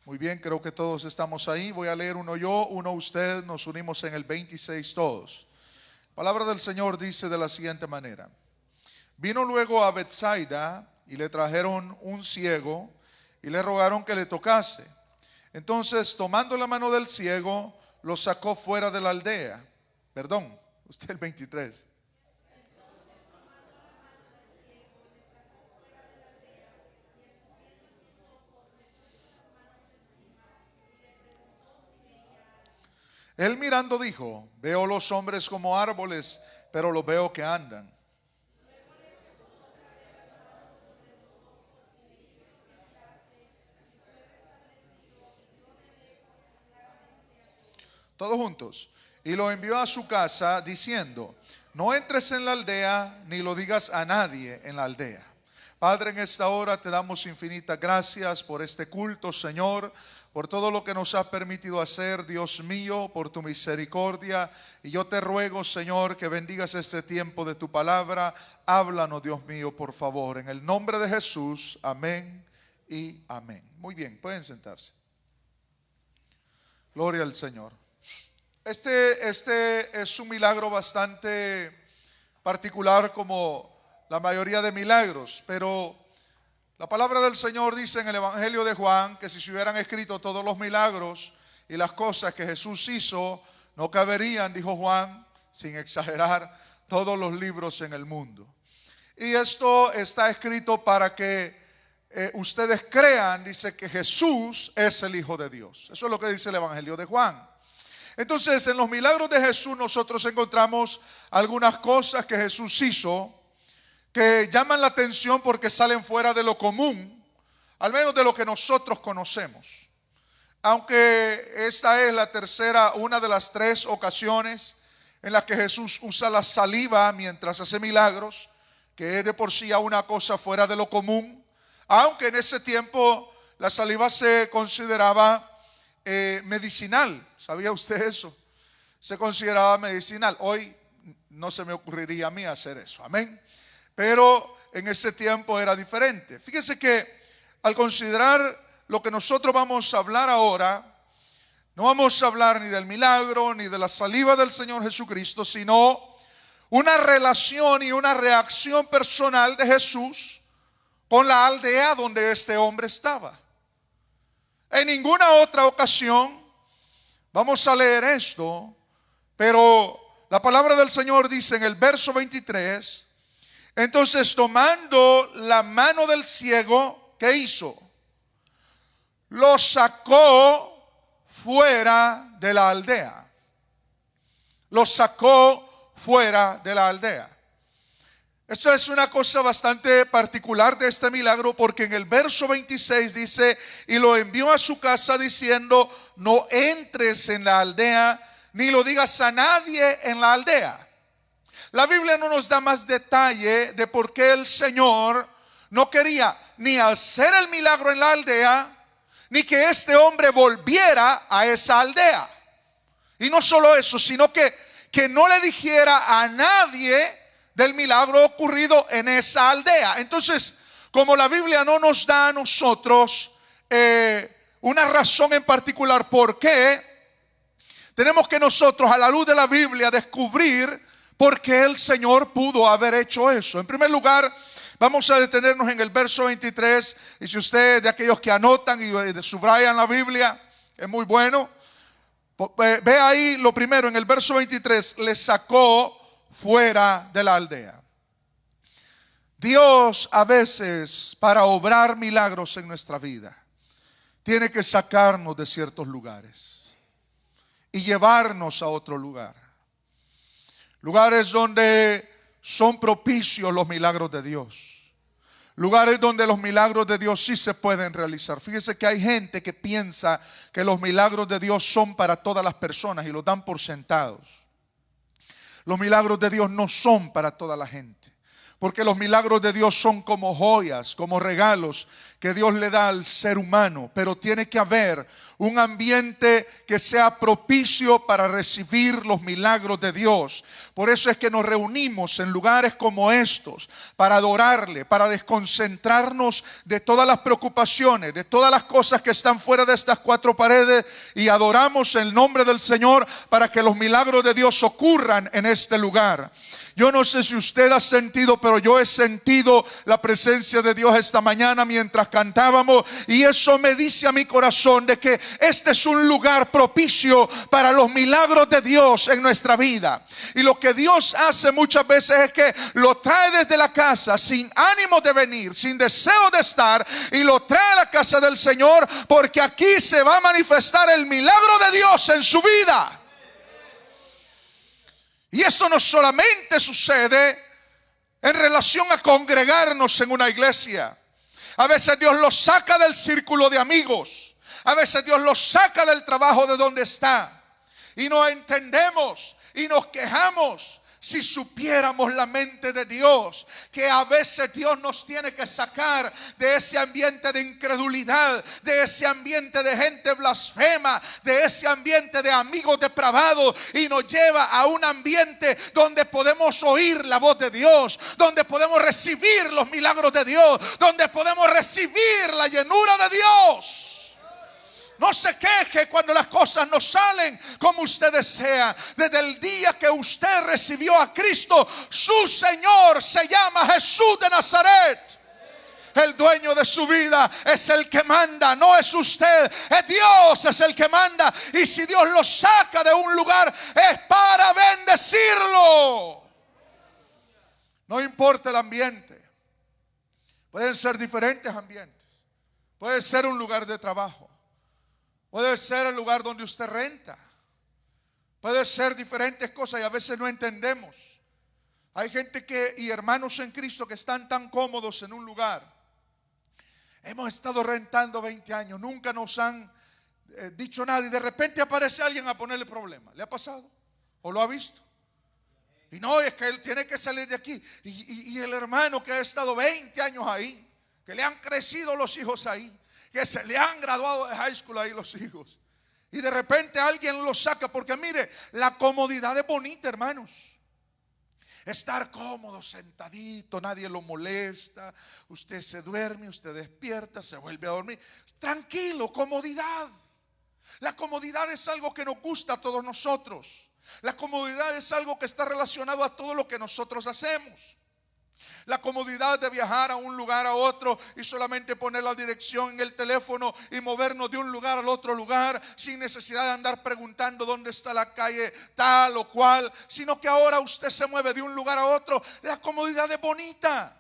Muy bien, creo que todos estamos ahí. Voy a leer uno yo, uno usted. Nos unimos en el 26 todos. La palabra del Señor dice de la siguiente manera: vino luego a Betsaida y le trajeron un ciego y le rogaron que le tocase. Entonces, tomando la mano del ciego, lo sacó fuera de la aldea. Perdón, usted el 23. Él mirando dijo: veo los hombres como árboles, pero los veo que andan. Todos juntos. Y lo envió a su casa diciendo: no entres en la aldea, ni lo digas a nadie en la aldea. Padre, en esta hora te damos infinitas gracias por este culto, Señor, por todo lo que nos has permitido hacer, Dios mío, por tu misericordia. Y yo te ruego, Señor, que bendigas este tiempo de tu palabra. Háblanos, Dios mío, por favor. En el nombre de Jesús, amén y amén. Muy bien, pueden sentarse. Gloria al Señor. Este es un milagro bastante particular, como la mayoría de milagros, pero la palabra del Señor dice en el Evangelio de Juan que si se hubieran escrito todos los milagros y las cosas que Jesús hizo, no caberían, dijo Juan, sin exagerar, todos los libros en el mundo. Y esto está escrito para que ustedes crean, dice, que Jesús es el Hijo de Dios. Eso es lo que dice el Evangelio de Juan. Entonces, en los milagros de Jesús nosotros encontramos algunas cosas que Jesús hizo que llaman la atención porque salen fuera de lo común, al menos de lo que nosotros conocemos. Aunque esta es la tercera, una de las tres ocasiones en las que Jesús usa la saliva mientras hace milagros, que es de por sí una cosa fuera de lo común, aunque en ese tiempo la saliva se consideraba medicinal. ¿Sabía usted eso? Se consideraba medicinal. Hoy no se me ocurriría a mí hacer eso, amén. Pero en ese tiempo era diferente. Fíjese que al considerar lo que nosotros vamos a hablar ahora, no vamos a hablar ni del milagro ni de la saliva del Señor Jesucristo, sino una relación y una reacción personal de Jesús con la aldea donde este hombre estaba. En ninguna otra ocasión vamos a leer esto, pero la palabra del Señor dice en el verso 23: entonces, tomando la mano del ciego, ¿qué hizo? Lo sacó fuera de la aldea. Lo sacó fuera de la aldea. Esto es una cosa bastante particular de este milagro, porque en el verso 26 dice: y lo envió a su casa diciendo: no entres en la aldea, ni lo digas a nadie en la aldea. La Biblia no nos da más detalle de por qué el Señor no quería ni hacer el milagro en la aldea, ni que este hombre volviera a esa aldea. Y no solo eso, sino que no le dijera a nadie del milagro ocurrido en esa aldea. Entonces, como la Biblia no nos da a nosotros una razón en particular por qué, tenemos que nosotros, a la luz de la Biblia, descubrir por qué el Señor pudo haber hecho eso. En primer lugar, vamos a detenernos en el verso 23. Y si usted de aquellos que anotan y subrayan la Biblia, es muy bueno. Ve ahí lo primero, en el verso 23, le sacó fuera de la aldea. Dios a veces, para obrar milagros en nuestra vida, tiene que sacarnos de ciertos lugares y llevarnos a otro lugar. Lugares donde son propicios los milagros de Dios. Lugares donde los milagros de Dios sí se pueden realizar. Fíjese que hay gente que piensa que los milagros de Dios son para todas las personas y los dan por sentados. Los milagros de Dios no son para toda la gente. Porque los milagros de Dios son como joyas, como regalos que Dios le da al ser humano. Pero tiene que haber un ambiente que sea propicio para recibir los milagros de Dios. Por eso es que nos reunimos en lugares como estos, para adorarle, para desconcentrarnos de todas las preocupaciones, de todas las cosas que están fuera de estas cuatro paredes, y adoramos el nombre del Señor para que los milagros de Dios ocurran en este lugar. Yo no sé si usted ha sentido, pero yo he sentido la presencia de Dios esta mañana mientras cantábamos, y eso me dice a mi corazón de que este es un lugar propicio para los milagros de Dios en nuestra vida. Y lo que Dios hace muchas veces es que lo trae desde la casa sin ánimo de venir, sin deseo de estar, y lo trae a la casa del Señor, porque aquí se va a manifestar el milagro de Dios en su vida. Y esto no solamente sucede en relación a congregarnos en una iglesia. A veces Dios los saca del círculo de amigos. A veces Dios los saca del trabajo de donde está. Y no entendemos y nos quejamos. Si supiéramos la mente de Dios, que a veces Dios nos tiene que sacar de ese ambiente de incredulidad, de ese ambiente de gente blasfema, de ese ambiente de amigos depravados, y nos lleva a un ambiente donde podemos oír la voz de Dios, donde podemos recibir los milagros de Dios, donde podemos recibir la llenura de Dios. No se queje cuando las cosas no salen como usted desea. Desde el día que usted recibió a Cristo, su Señor se llama Jesús de Nazaret. El dueño de su vida es el que manda, no es usted, es Dios, es el que manda. Y si Dios lo saca de un lugar, es para bendecirlo. No importa el ambiente. Pueden ser diferentes ambientes. Puede ser un lugar de trabajo. Puede ser el lugar donde usted renta. Puede ser diferentes cosas y a veces no entendemos. Hay gente y hermanos en Cristo que están tan cómodos en un lugar. Hemos estado rentando 20 años, nunca nos han dicho nada, y de repente aparece alguien a ponerle problema. ¿Le ha pasado? ¿O lo ha visto? Y no, es que él tiene que salir de aquí. Y el hermano que ha estado 20 años ahí, que le han crecido los hijos ahí, que se le han graduado de high school ahí los hijos, y de repente alguien lo saca. Porque mire, la comodidad es bonita, hermanos. Estar cómodo, sentadito, nadie lo molesta, usted se duerme, usted despierta, se vuelve a dormir, tranquilo, comodidad. La comodidad es algo que nos gusta a todos nosotros. La comodidad es algo que está relacionado a todo lo que nosotros hacemos. La comodidad de viajar a un lugar a otro y solamente poner la dirección en el teléfono y movernos de un lugar al otro lugar sin necesidad de andar preguntando dónde está la calle tal o cual, sino que ahora usted se mueve de un lugar a otro. La comodidad es bonita.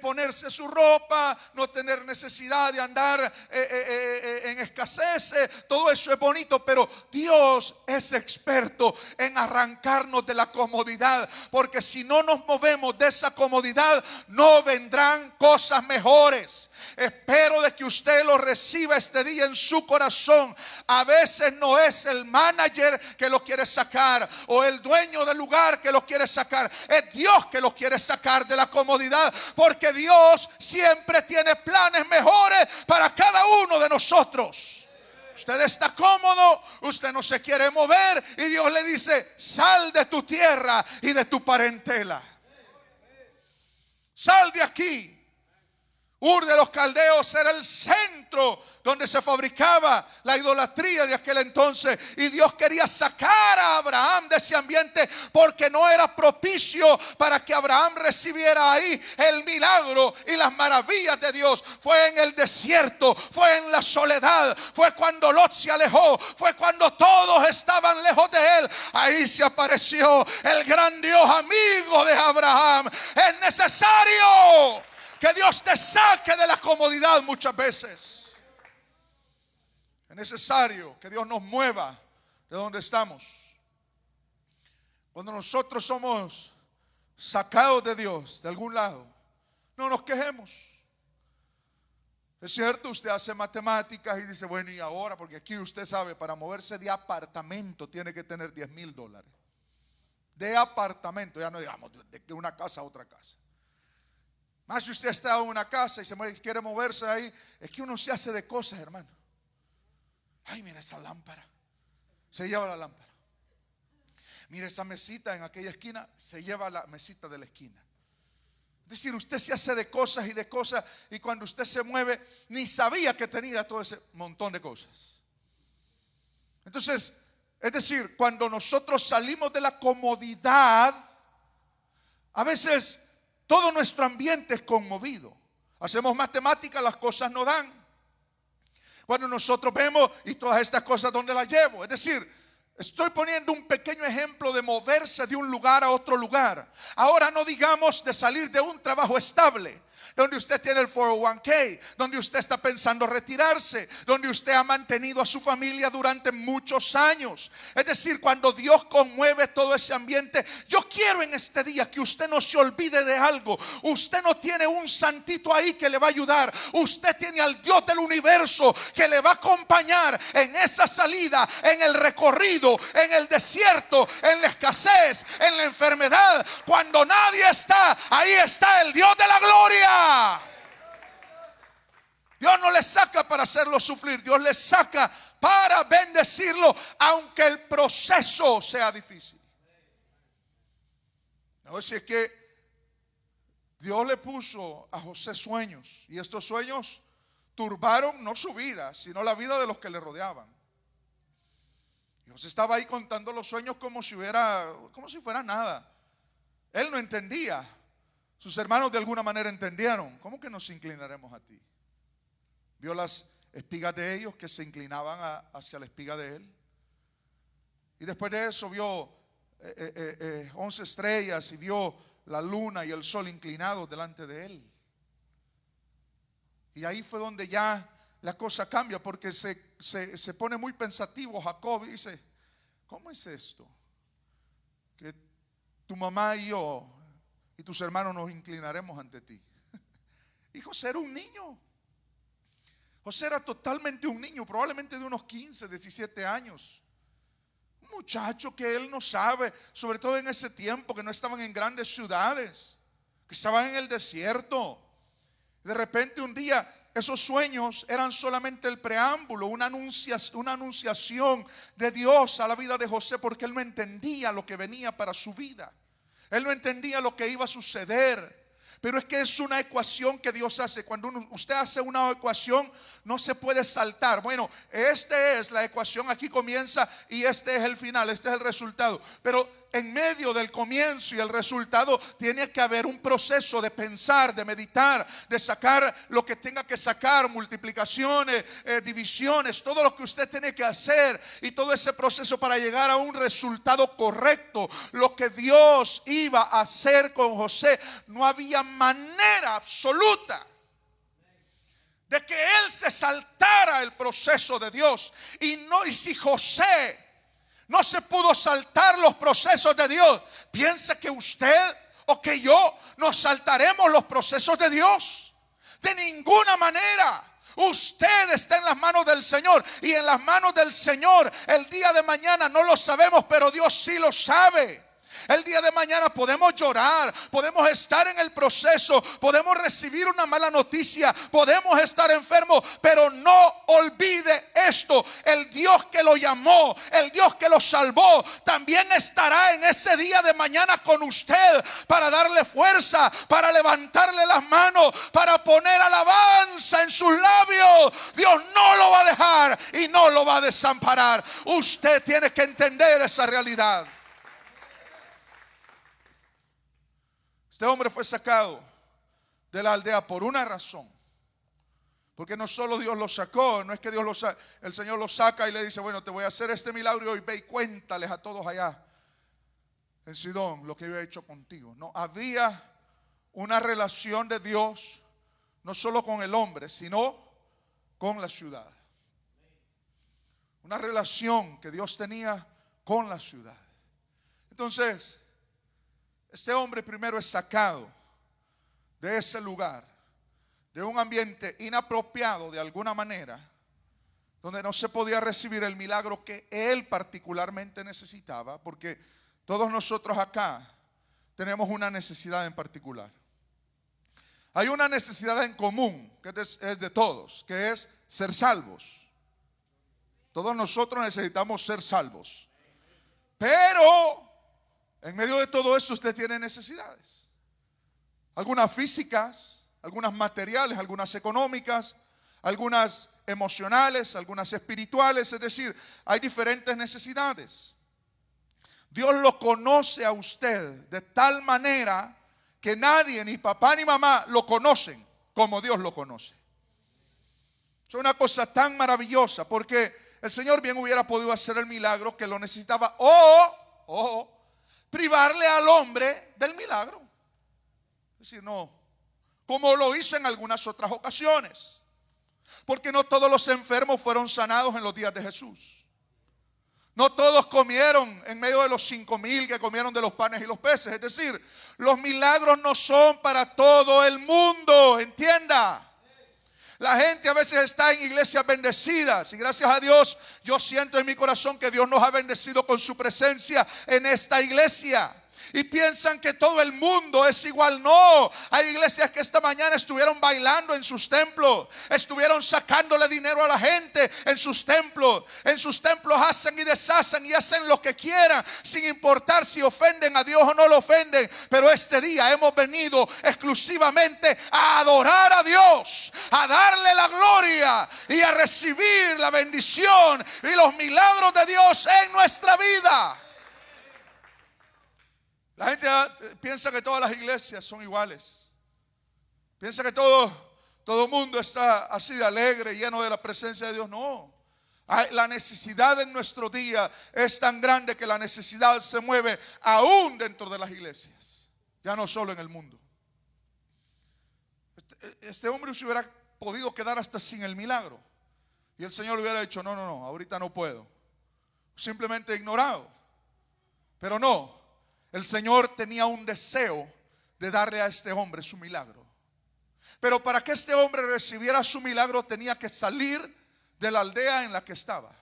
Ponerse su ropa, no tener necesidad de andar en escasez, todo eso es bonito, pero Dios es experto en arrancarnos de la comodidad, porque si no nos movemos de esa comodidad, no vendrán cosas mejores. Espero de que usted lo reciba este día en su corazón. A veces no es el manager que lo quiere sacar, o el dueño del lugar que lo quiere sacar, es Dios que lo quiere sacar de la comodidad, porque Dios siempre tiene planes mejores para cada uno de nosotros. Usted está cómodo, usted no se quiere mover, y Dios le dice: sal de tu tierra y de tu parentela, sal de aquí. Ur de los Caldeos era el centro donde se fabricaba la idolatría de aquel entonces, y Dios quería sacar a Abraham de ese ambiente porque no era propicio para que Abraham recibiera ahí el milagro y las maravillas de Dios. Fue en el desierto, fue en la soledad, fue cuando Lot se alejó, fue cuando todos estaban lejos de él. Ahí se apareció el gran Dios, amigo de Abraham. Es necesario que Dios te saque de la comodidad muchas veces. Es necesario que Dios nos mueva de donde estamos. Cuando nosotros somos sacados de Dios de algún lado, no nos quejemos. Es cierto, usted hace matemáticas y dice: bueno, y ahora, porque aquí usted sabe, para moverse de apartamento tiene que tener $10,000. De apartamento, ya no digamos de una casa a otra casa. Más si usted está en una casa y quiere moverse ahí, es que uno se hace de cosas, hermano. Ay, mira esa lámpara, se lleva la lámpara. Mira esa mesita en aquella esquina, se lleva la mesita de la esquina. Es decir, usted se hace de cosas y de cosas, y cuando usted se mueve, ni sabía que tenía todo ese montón de cosas. Entonces, es decir, cuando nosotros salimos de la comodidad, a veces todo nuestro ambiente es conmovido. Hacemos matemáticas, las cosas no dan. Cuando nosotros vemos, y todas estas cosas, ¿dónde las llevo? Es decir, estoy poniendo un pequeño ejemplo de moverse de un lugar a otro lugar. Ahora no digamos de salir de un trabajo estable, donde usted tiene el 401k, donde usted está pensando retirarse, donde usted ha mantenido a su familia durante muchos años. Es decir, cuando Dios conmueve todo ese ambiente, yo quiero en este día que usted no se olvide de algo. Usted no tiene un santito ahí que le va a ayudar. Usted tiene al Dios del universo que le va a acompañar en esa salida, en el recorrido, en el desierto, en la escasez, en la enfermedad. Cuando nadie está, ahí está el Dios de la gloria. Dios no le saca para hacerlo sufrir, Dios le saca para bendecirlo, aunque el proceso sea difícil. No, si es que Dios le puso a José sueños, y estos sueños turbaron no su vida, sino la vida de los que le rodeaban. Y José estaba ahí contando los sueños como si fuera nada. Él no entendía. Sus hermanos de alguna manera entendieron. ¿Cómo que nos inclinaremos a ti? Vio las espigas de ellos que se inclinaban hacia la espiga de él. Y después de eso vio 11 estrellas y vio la luna y el sol inclinados delante de él. Y ahí fue donde ya la cosa cambia, porque se pone muy pensativo Jacob y dice: ¿cómo es esto? Que tu mamá y yo y tus hermanos nos inclinaremos ante ti. Y José era un niño. José era totalmente un niño, probablemente de unos 15, 17 años. Un muchacho que él no sabe, sobre todo en ese tiempo que no estaban en grandes ciudades, que estaban en el desierto. De repente un día esos sueños eran solamente el preámbulo, una anunciación de Dios a la vida de José, porque él no entendía lo que venía para su vida. Él no entendía lo que iba a suceder. Pero es que es una ecuación que Dios hace. Cuando usted hace una ecuación, no se puede saltar. Bueno, esta es la ecuación, aquí comienza y este es el final, este es el resultado. Pero en medio del comienzo y el resultado tiene que haber un proceso de pensar, de meditar, de sacar lo que tenga que sacar, multiplicaciones, divisiones, todo lo que usted tiene que hacer, y todo ese proceso para llegar a un resultado correcto. Lo que Dios iba a hacer con José, no había manera absoluta de que él se saltara el proceso de Dios. Y si José no se pudo saltar los procesos de Dios, piensa que usted o que yo nos saltaremos los procesos de Dios. De ninguna manera. Usted está en las manos del Señor, y en las manos del Señor el día de mañana no lo sabemos, pero Dios sí lo sabe. El día de mañana podemos llorar, podemos estar en el proceso, podemos recibir una mala noticia, podemos estar enfermos, pero no olvide esto: el Dios que lo llamó, el Dios que lo salvó, también estará en ese día de mañana con usted para darle fuerza, para levantarle las manos, para poner alabanza en sus labios. Dios no lo va a dejar y no lo va a desamparar. Usted tiene que entender esa realidad. Este hombre fue sacado de la aldea por una razón. Porque no solo Dios lo sacó, no es que el Señor lo saca y le dice: bueno, te voy a hacer este milagro y ve y cuéntales a todos allá en Sidón lo que yo he hecho contigo. No, había una relación de Dios no solo con el hombre, sino con la ciudad. Una relación que Dios tenía con la ciudad. Entonces, este hombre primero es sacado de ese lugar, de un ambiente inapropiado de alguna manera, donde no se podía recibir el milagro que él particularmente necesitaba, porque todos nosotros acá tenemos una necesidad en particular. Hay una necesidad en común que es de todos, que es ser salvos. Todos nosotros necesitamos ser salvos. Pero en medio de todo eso usted tiene necesidades. Algunas físicas, algunas materiales, algunas económicas, algunas emocionales, algunas espirituales. Es decir, hay diferentes necesidades. Dios lo conoce a usted de tal manera que nadie, ni papá ni mamá, lo conocen como Dios lo conoce. Es una cosa tan maravillosa, porque el Señor bien hubiera podido hacer el milagro que lo necesitaba, o privarle al hombre del milagro. Es decir, no, como lo hizo en algunas otras ocasiones, porque no todos los enfermos fueron sanados en los días de Jesús. No todos comieron en medio de los 5,000 que comieron de los panes y los peces. Es decir, los milagros no son para todo el mundo, entienda. La gente a veces está en iglesias bendecidas y gracias a Dios yo siento en mi corazón que Dios nos ha bendecido con su presencia en esta iglesia. Y piensan que todo el mundo es igual. No, hay iglesias que esta mañana estuvieron bailando en sus templos, estuvieron sacándole dinero a la gente en sus templos. En sus templos hacen y deshacen y hacen lo que quieran, sin importar si ofenden a Dios o no lo ofenden. Pero este día hemos venido exclusivamente a adorar a Dios, a darle la gloria y a recibir la bendición y los milagros de Dios en nuestra vida. La gente piensa que todas las iglesias son iguales. Piensa que todo mundo está así de alegre, lleno de la presencia de Dios. No. La necesidad en nuestro día es tan grande que la necesidad se mueve aún dentro de las iglesias. Ya no solo en el mundo. Este hombre se hubiera podido quedar hasta sin el milagro. Y el Señor le hubiera dicho, no, ahorita no puedo. Simplemente ignorado. Pero no. El Señor tenía un deseo de darle a este hombre su milagro. Pero para que este hombre recibiera su milagro tenía que salir de la aldea en la que estaba.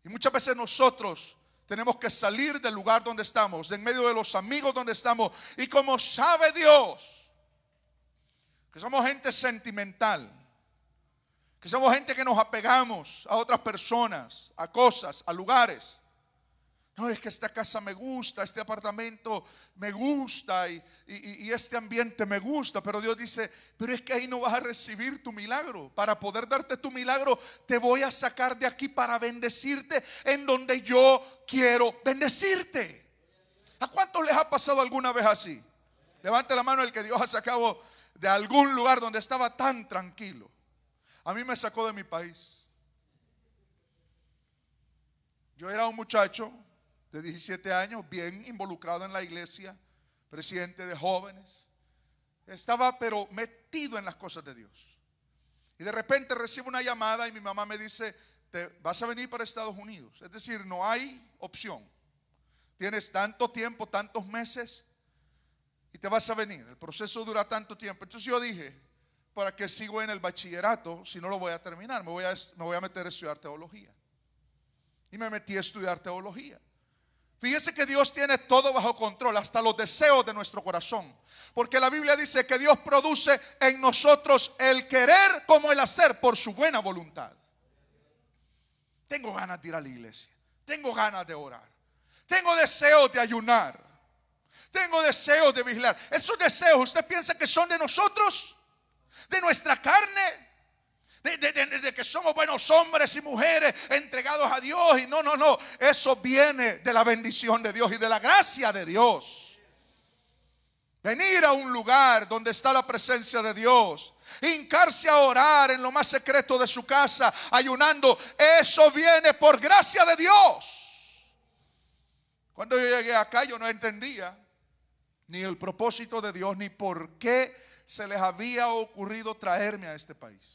Y muchas veces nosotros tenemos que salir del lugar donde estamos, de en medio de los amigos donde estamos. Y como sabe Dios que somos gente sentimental, que somos gente que nos apegamos a otras personas, a cosas, a lugares. No, es que esta casa me gusta, este apartamento me gusta y este ambiente me gusta. Pero Dios dice, pero es que ahí no vas a recibir tu milagro. Para poder darte tu milagro, te voy a sacar de aquí para bendecirte en donde yo quiero bendecirte. ¿A cuántos les ha pasado alguna vez así? Levante la mano el que Dios ha sacado de algún lugar donde estaba tan tranquilo. A mí me sacó de mi país. Yo era un muchacho de 17 años, bien involucrado en la iglesia, presidente de jóvenes. Estaba pero metido en las cosas de Dios. Y de repente recibo una llamada y mi mamá me dice, te vas a venir para Estados Unidos. Es decir, no hay opción. Tienes tanto tiempo, tantos meses y te vas a venir. El proceso dura tanto tiempo. Entonces yo dije, ¿para qué sigo en el bachillerato si no lo voy a terminar? Me voy a meter a estudiar teología. Y me metí a estudiar teología. Fíjese que Dios tiene todo bajo control, hasta los deseos de nuestro corazón. Porque la Biblia dice que Dios produce en nosotros el querer como el hacer por su buena voluntad. Tengo ganas de ir a la iglesia, tengo ganas de orar, tengo deseos de ayunar, tengo deseos de vigilar. Esos deseos, ¿usted piensa que son de nosotros? ¿De nuestra carne? De que somos buenos hombres y mujeres entregados a Dios. Y no, eso viene de la bendición de Dios y de la gracia de Dios. Venir a un lugar donde está la presencia de Dios, hincarse a orar en lo más secreto de su casa, ayunando, eso viene por gracia de Dios. Cuando yo llegué acá yo no entendía ni el propósito de Dios, ni por qué se les había ocurrido traerme a este país.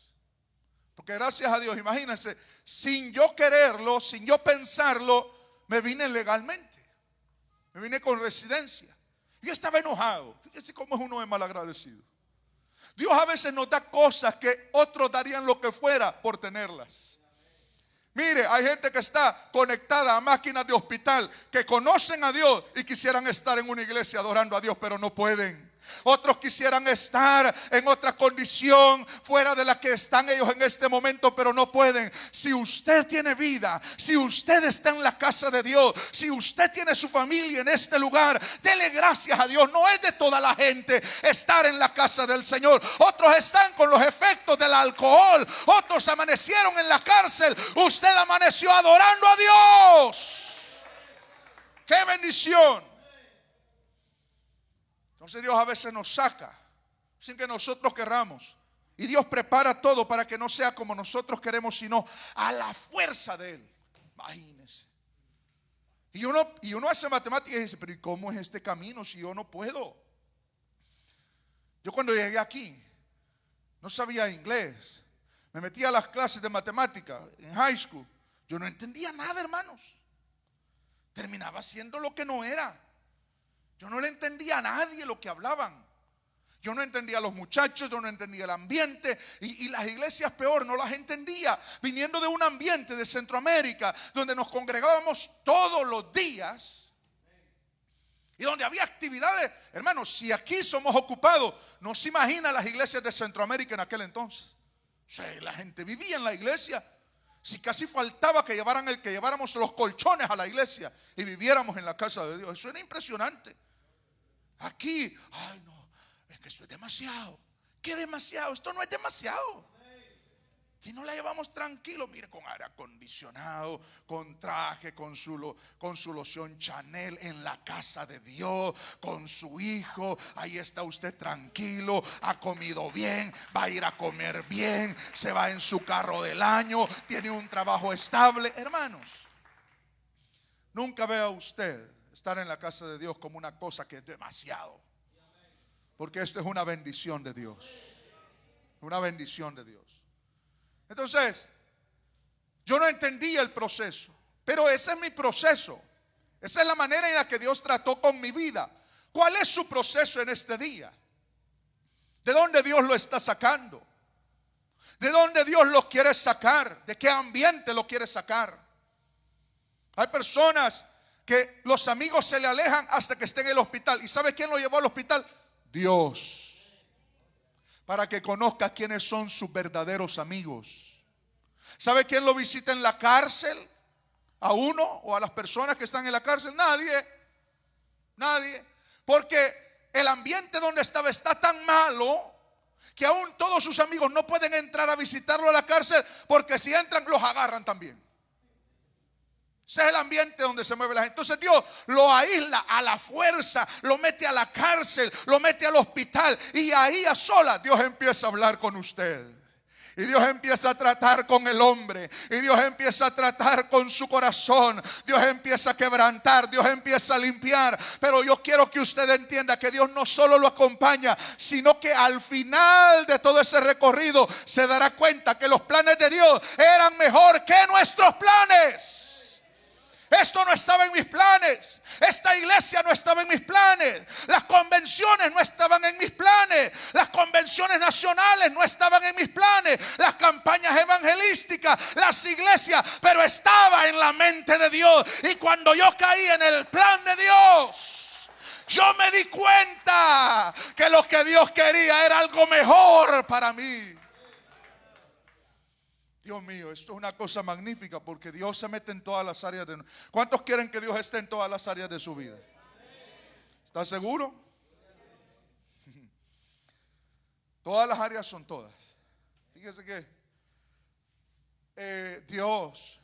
Porque gracias a Dios, imagínense, sin yo quererlo, sin yo pensarlo, me vine legalmente. Me vine con residencia. Yo estaba enojado. Fíjese cómo es uno de malagradecido. Dios a veces nos da cosas que otros darían lo que fuera por tenerlas. Mire, hay gente que está conectada a máquinas de hospital, que conocen a Dios y quisieran estar en una iglesia adorando a Dios, pero no pueden. Otros quisieran estar en otra condición fuera de la que están ellos en este momento, pero no pueden. Si usted tiene vida, si usted está en la casa de Dios, si usted tiene su familia en este lugar, dele gracias a Dios. No es de toda la gente estar en la casa del Señor. Otros están con los efectos del alcohol, otros amanecieron en la cárcel. Usted amaneció adorando a Dios. ¡Qué bendición! Entonces Dios a veces nos saca sin que nosotros querramos. Y Dios prepara todo para que no sea como nosotros queremos, sino a la fuerza de Él. Imagínense. Y uno hace matemáticas y dice, pero ¿y cómo es este camino si yo no puedo? Yo cuando llegué aquí no sabía inglés. Me metí a las clases de matemática en high school. Yo no entendía nada, hermanos. Terminaba haciendo lo que no era. Yo no le entendía a nadie lo que hablaban. Yo no entendía a los muchachos, yo no entendía el ambiente. Y las iglesias peor, no las entendía. Viniendo de un ambiente de Centroamérica, donde nos congregábamos todos los días. Y donde había actividades. Hermanos, si aquí somos ocupados, no se imagina las iglesias de Centroamérica en aquel entonces. O sea, la gente vivía en la iglesia. Si casi faltaba que lleváramos los colchones a la iglesia y viviéramos en la casa de Dios. Eso era impresionante. Aquí, ay no, es que eso es demasiado. ¿Qué demasiado? Esto no es demasiado. Y no la llevamos tranquilo, mire, con aire acondicionado, con traje, con su loción Chanel en la casa de Dios, con su hijo. Ahí está usted tranquilo, ha comido bien, va a ir a comer bien, se va en su carro del año, tiene un trabajo estable. Hermanos, nunca vea usted estar en la casa de Dios como una cosa que es demasiado, porque esto es una bendición de Dios. Una bendición de Dios. Entonces, yo no entendía el proceso, pero ese es mi proceso. Esa es la manera en la que Dios trató con mi vida. ¿Cuál es su proceso en este día? ¿De dónde Dios lo está sacando? ¿De dónde Dios lo quiere sacar? ¿De qué ambiente lo quiere sacar? Hay personas que los amigos se le alejan hasta que esté en el hospital. ¿Y sabe quién lo llevó al hospital? Dios. Para que conozca quiénes son sus verdaderos amigos. ¿Sabe quién lo visita en la cárcel? ¿A uno o a las personas que están en la cárcel? Nadie. Nadie. Porque el ambiente donde estaba está tan malo que aún todos sus amigos no pueden entrar a visitarlo a la cárcel, porque si entran los agarran también. Ese es el ambiente donde se mueve la gente. Entonces Dios lo aísla a la fuerza, lo mete a la cárcel, lo mete al hospital, y ahí a solas Dios empieza a hablar con usted. Y Dios empieza a tratar con el hombre. Y Dios empieza a tratar con su corazón. Dios empieza a quebrantar. Dios empieza a limpiar. Pero yo quiero que usted entienda que Dios no solo lo acompaña, sino que al final de todo ese recorrido se dará cuenta que los planes de Dios eran mejor que nuestros planes. Esto no estaba en mis planes. Esta iglesia no estaba en mis planes. Las convenciones no estaban en mis planes. Las convenciones nacionales no estaban en mis planes. Las campañas evangelísticas, las iglesias, pero estaba en la mente de Dios. Y cuando yo caí en el plan de Dios, yo me di cuenta que lo que Dios quería era algo mejor para mí. Dios mío, esto es una cosa magnífica, porque Dios se mete en todas las áreas de... ¿Cuántos quieren que Dios esté en todas las áreas de su vida? ¿Está seguro? Todas las áreas son todas. Fíjese que Dios,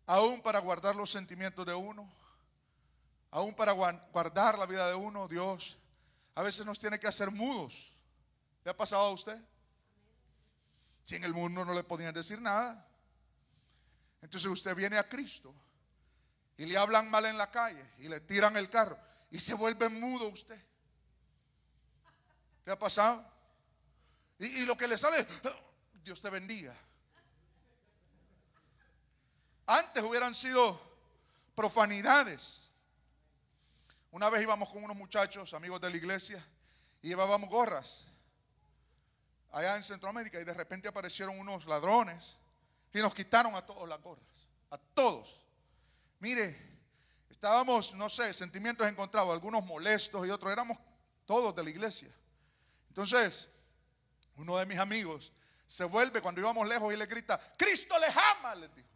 aún para guardar los sentimientos de uno, aún para guardar la vida de uno, Dios a veces nos tiene que hacer mudos. ¿Le ha pasado a usted? Si en el mundo no le podían decir nada, entonces usted viene a Cristo y le hablan mal en la calle y le tiran el carro y se vuelve mudo usted. ¿Qué ha pasado? Y lo que le sale, Dios te bendiga. Antes hubieran sido profanidades. Una vez íbamos con unos muchachos, amigos de la iglesia, y llevábamos gorras allá en Centroamérica, y de repente aparecieron unos ladrones y nos quitaron a todos las gorras, a todos. Mire, estábamos, no sé, sentimientos encontrados, algunos molestos y otros, éramos todos de la iglesia. Entonces, uno de mis amigos se vuelve cuando íbamos lejos y le grita: Cristo les ama, les dijo.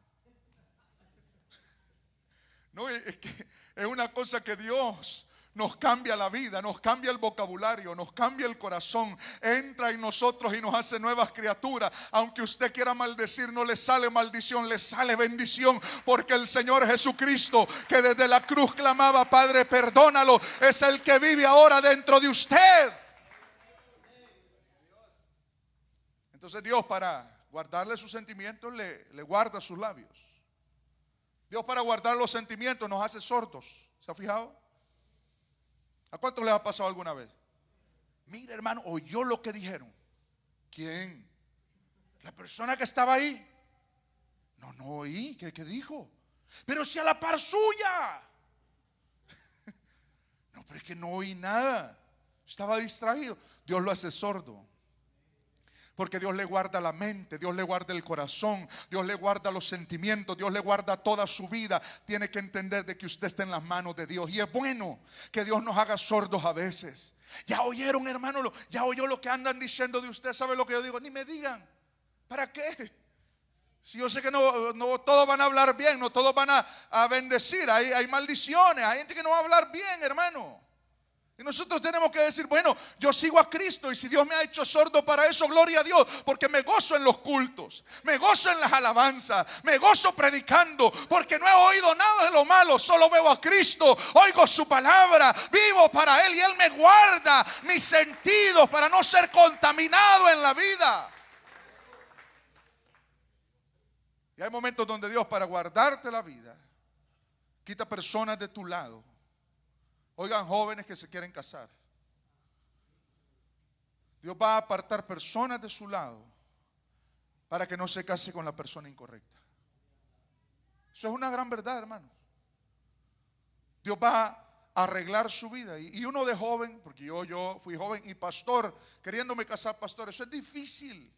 No, es que es una cosa que Dios nos cambia la vida, nos cambia el vocabulario, nos cambia el corazón, entra en nosotros y nos hace nuevas criaturas. Aunque usted quiera maldecir, no le sale maldición, le sale bendición, porque el Señor Jesucristo, que desde la cruz clamaba: Padre, perdónalo, es el que vive ahora dentro de usted. Entonces Dios, para guardarle sus sentimientos, le guarda sus labios. Dios, para guardar los sentimientos, nos hace sordos. ¿Se ha fijado? ¿A cuántos les ha pasado alguna vez? Mira, hermano, oyó lo que dijeron. ¿Quién? La persona que estaba ahí. No oí. ¿Qué dijo? Pero si a la par suya. No, pero es que no oí nada. Estaba distraído. Dios lo hace sordo. Porque Dios le guarda la mente, Dios le guarda el corazón, Dios le guarda los sentimientos, Dios le guarda toda su vida. Tiene que entender de que usted está en las manos de Dios. Y es bueno que Dios nos haga sordos a veces. Ya oyeron, hermano, ya oyó lo que andan diciendo de usted. ¿Sabe lo que yo digo? Ni me digan. ¿Para qué? Si yo sé que no todos van a hablar bien, no todos van a bendecir. Hay maldiciones, hay gente que no va a hablar bien, hermano. Y nosotros tenemos que decir: bueno, yo sigo a Cristo, y si Dios me ha hecho sordo para eso, gloria a Dios, porque me gozo en los cultos, me gozo en las alabanzas, me gozo predicando, porque no he oído nada de lo malo, solo veo a Cristo, oigo su palabra, vivo para Él, y Él me guarda mis sentidos para no ser contaminado en la vida. Y hay momentos donde Dios, para guardarte la vida, quita personas de tu lado. Oigan, jóvenes que se quieren casar, Dios va a apartar personas de su lado para que no se case con la persona incorrecta. Eso es una gran verdad, hermanos. Dios va a arreglar su vida. Y uno de joven, porque yo fui joven y pastor, queriéndome casar pastor, eso es difícil.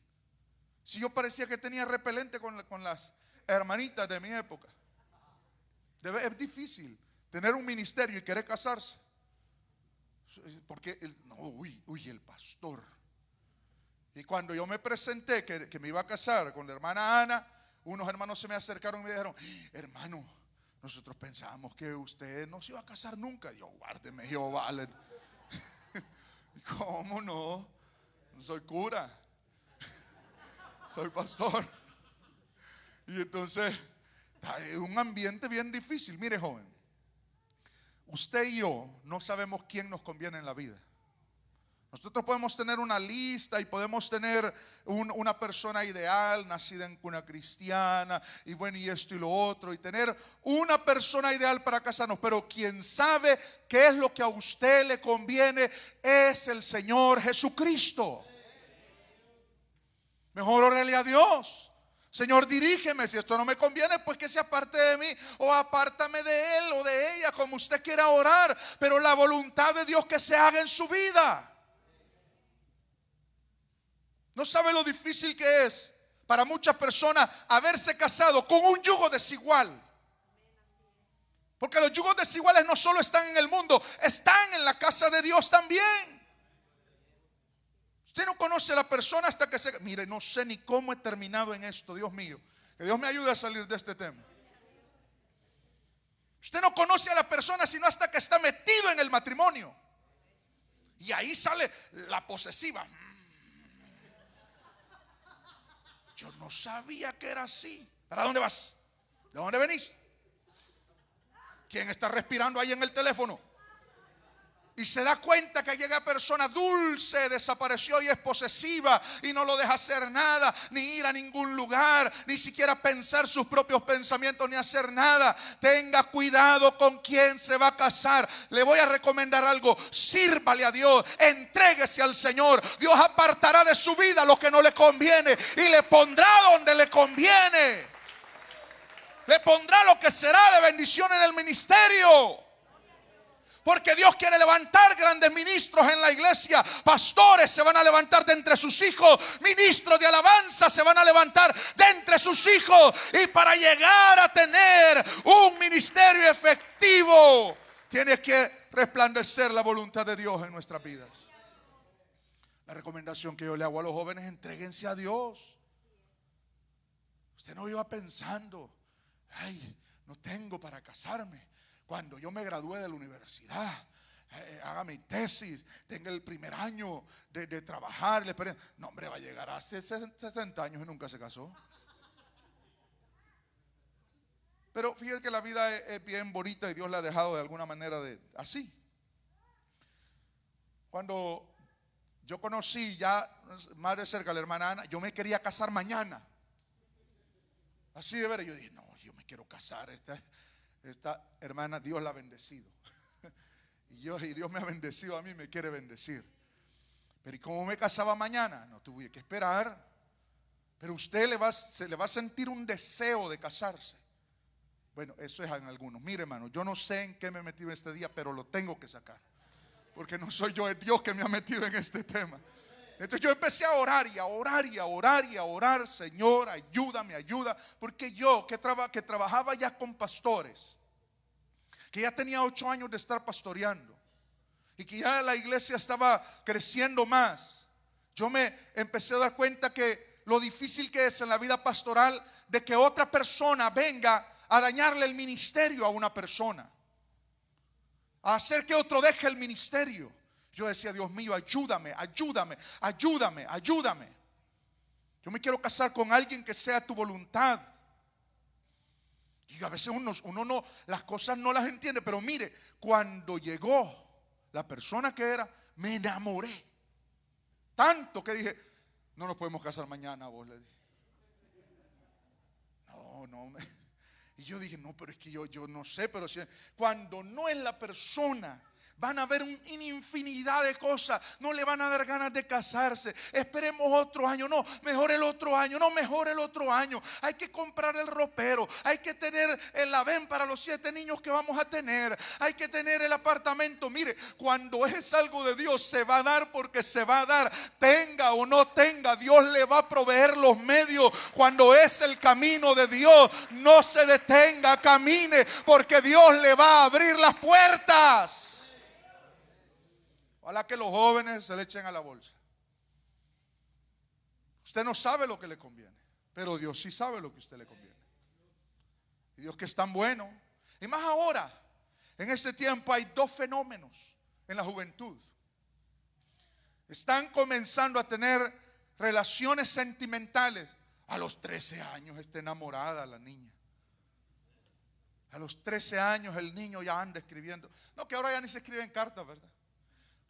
Si yo parecía que tenía repelente con las hermanitas de mi época. Es difícil tener un ministerio y querer casarse. Porque el pastor. Y cuando yo me presenté que me iba a casar con la hermana Ana, unos hermanos se me acercaron y me dijeron: hermano, nosotros pensábamos que usted no se iba a casar nunca. Y yo: guárdeme, Jehová. ¿Cómo no? Soy cura, soy pastor. Y entonces es un ambiente bien difícil. Mire, joven, usted y yo no sabemos quién nos conviene en la vida. Nosotros podemos tener una lista y podemos tener una persona ideal, nacida en cuna cristiana, y bueno, y esto y lo otro, y tener una persona ideal para casarnos. Pero quien sabe qué es lo que a usted le conviene es el Señor Jesucristo. Mejor órale a Dios: Señor, dirígeme, si esto no me conviene, pues que se aparte de mí, o apártame de él o de ella, como usted quiera orar, pero la voluntad de Dios que se haga en su vida. No sabe lo difícil que es para muchas personas haberse casado con un yugo desigual. Porque los yugos desiguales no solo están en el mundo, están en la casa de Dios también. Usted no conoce a la persona hasta que se... Mire, no sé ni cómo he terminado en esto, Dios mío. Que Dios me ayude a salir de este tema. Usted no conoce a la persona sino hasta que está metido en el matrimonio. Y ahí sale la posesiva. Yo no sabía que era así. ¿Para dónde vas? ¿De dónde venís? ¿Quién está respirando ahí en el teléfono? Y se da cuenta que llega persona dulce, desapareció y es posesiva y no lo deja hacer nada, ni ir a ningún lugar, ni siquiera pensar sus propios pensamientos, ni hacer nada. Tenga cuidado con quién se va a casar. Le voy a recomendar algo: sírvale a Dios, entréguese al Señor. Dios apartará de su vida lo que no le conviene y le pondrá donde le conviene. Le pondrá lo que será de bendición en el ministerio. Porque Dios quiere levantar grandes ministros en la iglesia. Pastores se van a levantar de entre sus hijos. Ministros de alabanza se van a levantar de entre sus hijos. Y para llegar a tener un ministerio efectivo, tiene que resplandecer la voluntad de Dios en nuestras vidas. La recomendación que yo le hago a los jóvenes: entréguense a Dios. Usted no iba pensando, ay, no tengo para casarme. Cuando yo me gradué de la universidad, haga mi tesis, tenga el primer año de trabajar. No, hombre, va a llegar a 60 años y nunca se casó. Pero fíjate que la vida es bien bonita y Dios la ha dejado de alguna manera así. Cuando yo conocí ya más de cerca a la hermana Ana, yo me quería casar mañana. Así de veras, yo dije, no, yo me quiero casar. Esta hermana, Dios la ha bendecido. Y Dios me ha bendecido a mí, me quiere bendecir. Pero ¿y cómo me casaba mañana? No tuve que esperar. Pero usted se le va a sentir un deseo de casarse. Bueno, eso es en algunos. Mire, hermano, yo no sé en qué me metí en este día, pero lo tengo que sacar. Porque no soy yo, es Dios que me ha metido en este tema. Entonces yo empecé a orar y a orar y a orar y a orar. Señor, ayúdame, ayuda. Porque yo que trabajaba ya con pastores, que ya tenía 8 años de estar pastoreando y que ya la iglesia estaba creciendo más, yo me empecé a dar cuenta que lo difícil que es en la vida pastoral de que otra persona venga a dañarle el ministerio a una persona, a hacer que otro deje el ministerio. Yo decía, Dios mío, ayúdame, ayúdame, ayúdame, ayúdame. Yo me quiero casar con alguien que sea tu voluntad. Y a veces uno no, las cosas no las entiende. Pero mire, cuando llegó la persona que era, me enamoré. Tanto que dije, no nos podemos casar mañana, vos le dije. No. Y yo dije, no, pero es que yo no sé, pero si, cuando no es la persona, van a haber una infinidad de cosas. No le van a dar ganas de casarse. Esperemos otro año. No, mejor el otro año. No, mejor el otro año. Hay que comprar el ropero. Hay que tener el lavén para los 7 niños que vamos a tener. Hay que tener el apartamento. Mire, cuando es algo de Dios, se va a dar porque se va a dar. Tenga o no tenga, Dios le va a proveer los medios. Cuando es el camino de Dios, no se detenga, camine, porque Dios le va a abrir las puertas. Ojalá que los jóvenes se le echen a la bolsa. Usted no sabe lo que le conviene, pero Dios sí sabe lo que a usted le conviene. Y Dios, que es tan bueno. Y más ahora, en este tiempo hay 2 fenómenos en la juventud. Están comenzando a tener relaciones sentimentales. A los 13 años está enamorada la niña. A los 13 años el niño ya anda escribiendo. No, que ahora ya ni se escriben cartas, ¿verdad?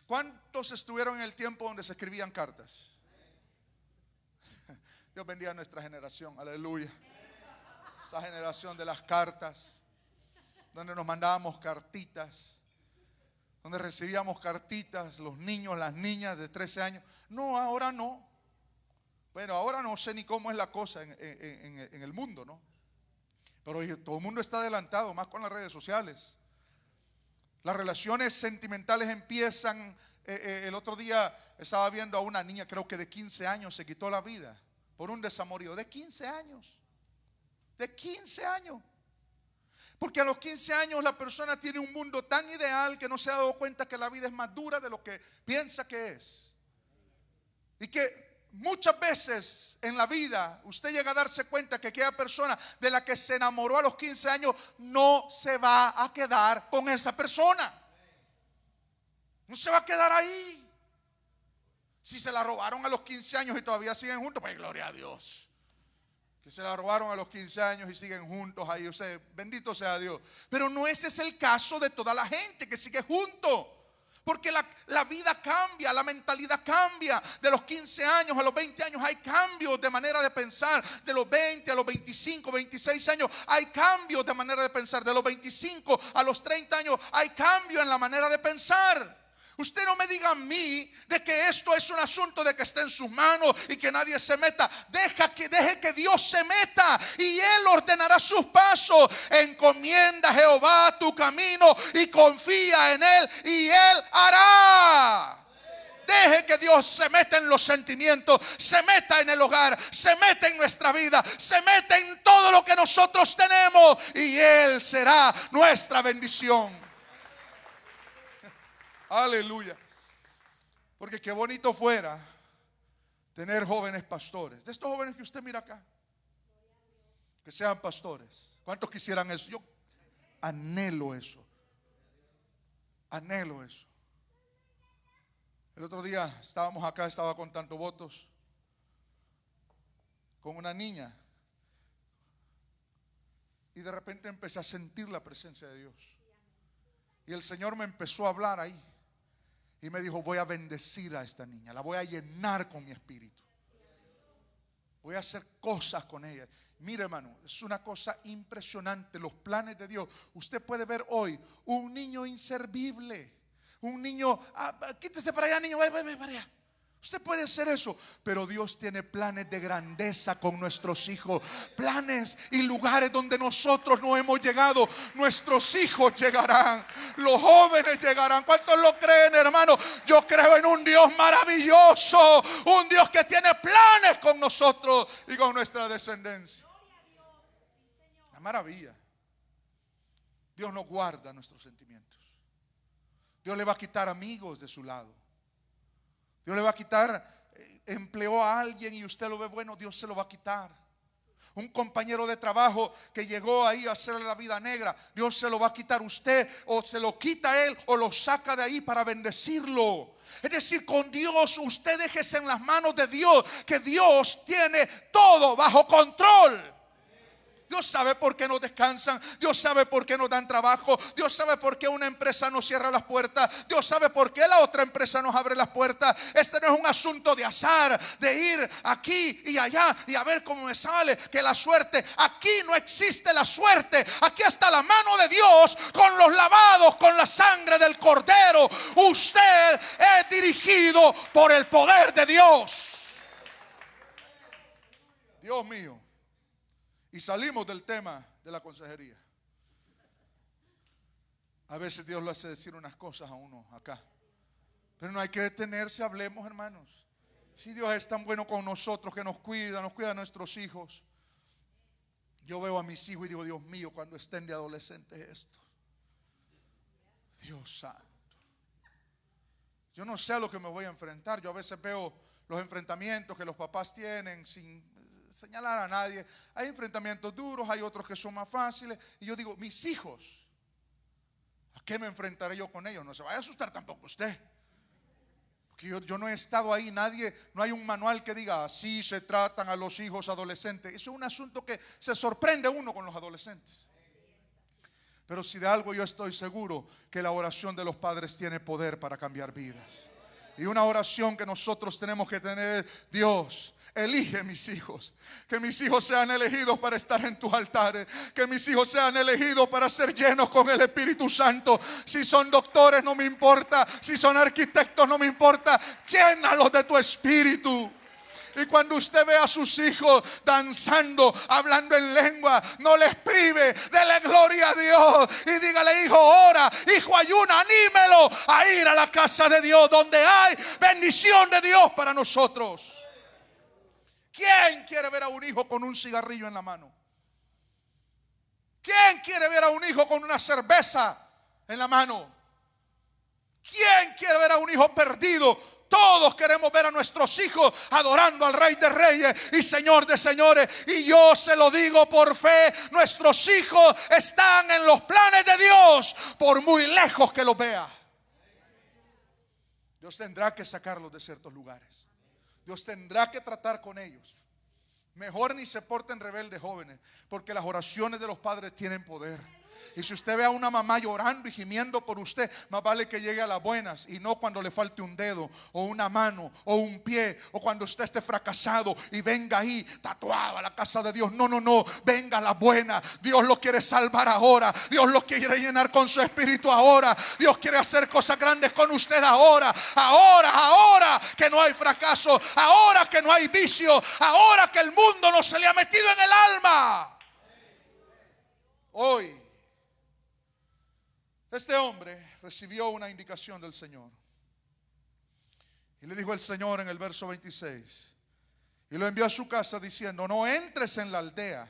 ¿Cuántos estuvieron en el tiempo donde se escribían cartas? Dios bendiga a nuestra generación, aleluya. Esa generación de las cartas, donde nos mandábamos cartitas, donde recibíamos cartitas, los niños, las niñas de 13 años. No, ahora no. Bueno, ahora no sé ni cómo es la cosa en el mundo, ¿no? Pero todo el mundo está adelantado, más con las redes sociales. Las relaciones sentimentales empiezan. El otro día estaba viendo a una niña, creo que de 15 años, se quitó la vida por un desamorío. De 15 años. De 15 años. Porque a los 15 años la persona tiene un mundo tan ideal que no se ha dado cuenta que la vida es más dura de lo que piensa que es. Y que muchas veces en la vida usted llega a darse cuenta que aquella persona de la que se enamoró a los 15 años no se va a quedar con esa persona. No se va a quedar ahí. Si se la robaron a los 15 años y todavía siguen juntos, pues gloria a Dios. Que se la robaron a los 15 años y siguen juntos ahí. O sea, bendito sea Dios. Pero no ese es el caso de toda la gente que sigue junto. Porque la vida cambia, la mentalidad cambia. De los 15 años a los 20 años hay cambios de manera de pensar. De los 20 a los 25, 26 años hay cambios de manera de pensar. De los 25 a los 30 años hay cambio en la manera de pensar. Usted no me diga a mí de que esto es un asunto de que esté en sus manos y que nadie se meta. Deje que Dios se meta y Él ordenará sus pasos. Encomienda a Jehová tu camino y confía en Él y Él hará. Deje que Dios se meta en los sentimientos, se meta en el hogar, se meta en nuestra vida, se meta en todo lo que nosotros tenemos y Él será nuestra bendición. Aleluya. Porque qué bonito fuera tener jóvenes pastores. De estos jóvenes que usted mira acá, que sean pastores. ¿Cuántos quisieran eso? Yo anhelo eso. Anhelo eso. El otro día estábamos acá, estaba contando votos con una niña. Y de repente empecé a sentir la presencia de Dios. Y el Señor me empezó a hablar ahí. Y me dijo, voy a bendecir a esta niña. La voy a llenar con mi espíritu. Voy a hacer cosas con ella. Mire, hermano, es una cosa impresionante los planes de Dios. Usted puede ver hoy un niño inservible. Un niño, quítese para allá, niño, ve para allá. Usted puede hacer eso, pero Dios tiene planes de grandeza con nuestros hijos. Planes y lugares donde nosotros no hemos llegado. Nuestros hijos llegarán. Los jóvenes llegarán. ¿Cuántos lo creen, hermano? Yo creo en un Dios maravilloso. Un Dios que tiene planes con nosotros y con nuestra descendencia. Una maravilla. Dios nos guarda nuestros sentimientos. Dios le va a quitar amigos de su lado. Dios le va a quitar, empleó a alguien y usted lo ve bueno, Dios se lo va a quitar. Un compañero de trabajo que llegó ahí a hacerle la vida negra, Dios se lo va a quitar usted, o se lo quita él, o lo saca de ahí para bendecirlo. Es decir, con Dios usted déjese en las manos de Dios, que Dios tiene todo bajo control. Dios sabe por qué no descansan. Dios sabe por qué no dan trabajo. Dios sabe por qué una empresa nos cierra las puertas. Dios sabe por qué la otra empresa nos abre las puertas. Este no es un asunto de azar, de ir aquí y allá y a ver cómo me sale. Que la suerte, aquí no existe la suerte. Aquí está la mano de Dios con los lavados, con la sangre del Cordero. Usted es dirigido por el poder de Dios. Dios mío. Y salimos del tema de la consejería. A veces Dios lo hace decir unas cosas a uno acá. Pero no hay que detenerse, hablemos, hermanos. Si Dios es tan bueno con nosotros, que nos cuida a nuestros hijos. Yo veo a mis hijos y digo, Dios mío, cuando estén de adolescentes esto. Dios santo. Yo no sé a lo que me voy a enfrentar. Yo a veces veo los enfrentamientos que los papás tienen sin señalar a nadie. Hay enfrentamientos duros, hay otros que son más fáciles. Y yo digo, mis hijos, ¿a qué me enfrentaré yo con ellos? No se vaya a asustar tampoco usted. Porque yo no he estado ahí, nadie, no hay un manual que diga así se tratan a los hijos adolescentes. Eso es un asunto que se sorprende uno con los adolescentes. Pero si de algo yo estoy seguro, que la oración de los padres tiene poder para cambiar vidas. Y una oración que nosotros tenemos que tener: Dios, elige mis hijos, que mis hijos sean elegidos para estar en tus altares, que mis hijos sean elegidos para ser llenos con el Espíritu Santo. Si son doctores no me importa, si son arquitectos no me importa, llénalos de tu Espíritu. Y cuando usted ve a sus hijos danzando, hablando en lengua, no les prive, dele gloria a Dios y dígale: hijo, ora, hijo, ayuna, anímelo a ir a la casa de Dios, donde hay bendición de Dios para nosotros. ¿Quién quiere ver a un hijo con un cigarrillo en la mano? ¿Quién quiere ver a un hijo con una cerveza en la mano? ¿Quién quiere ver a un hijo perdido? Todos queremos ver a nuestros hijos adorando al Rey de Reyes y Señor de Señores. Y yo se lo digo por fe: nuestros hijos están en los planes de Dios, por muy lejos que los vea. Dios tendrá que sacarlos de ciertos lugares. Dios tendrá que tratar con ellos. Mejor ni se porten rebeldes, jóvenes, porque las oraciones de los padres tienen poder. Y si usted ve a una mamá llorando y gimiendo por usted, más vale que llegue a las buenas y no cuando le falte un dedo o una mano o un pie, o cuando usted esté fracasado y venga ahí tatuado a la casa de Dios. No, no, no, venga a la buena. Dios lo quiere salvar ahora. Dios lo quiere llenar con su espíritu ahora. Dios quiere hacer cosas grandes con usted ahora. Ahora que no hay fracaso, ahora que no hay vicio, ahora que el mundo no se le ha metido en el alma. Hoy este hombre recibió una indicación del Señor. Y le dijo el Señor en el verso 26. Y lo envió a su casa diciendo: no entres en la aldea,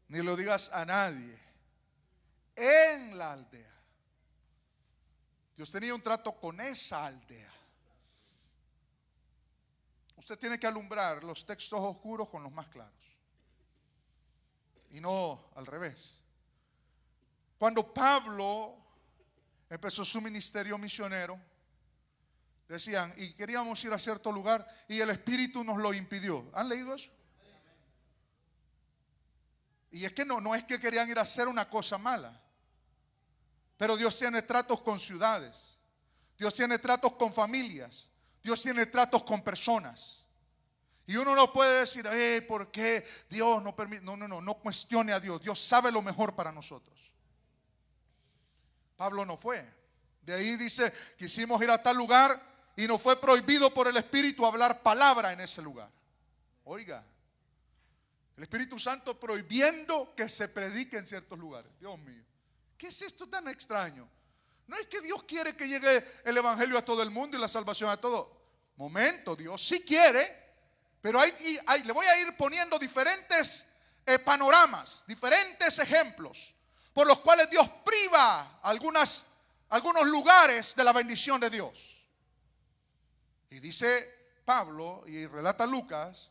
ni lo digas a nadie. En la aldea. Dios tenía un trato con esa aldea. Usted tiene que alumbrar los textos oscuros con los más claros. Y no al revés. Cuando Pablo empezó su ministerio misionero, decían, y queríamos ir a cierto lugar, y el Espíritu nos lo impidió. ¿Han leído eso? Y es que no es que querían ir a hacer una cosa mala. Pero Dios tiene tratos con ciudades. Dios tiene tratos con familias. Dios tiene tratos con personas. Y uno no puede decir, ¿por qué Dios no permite? No cuestione a Dios. Dios sabe lo mejor para nosotros. Pablo no fue. De ahí dice, quisimos ir a tal lugar y nos fue prohibido por el Espíritu hablar palabra en ese lugar. Oiga, el Espíritu Santo prohibiendo que se predique en ciertos lugares. Dios mío, ¿qué es esto tan extraño? No es que Dios quiere que llegue el evangelio a todo el mundo y la salvación a todo. Momento, Dios sí quiere, pero le voy a ir poniendo diferentes panoramas, diferentes ejemplos por los cuales Dios priva algunos lugares de la bendición de Dios. Y dice Pablo, y relata Lucas,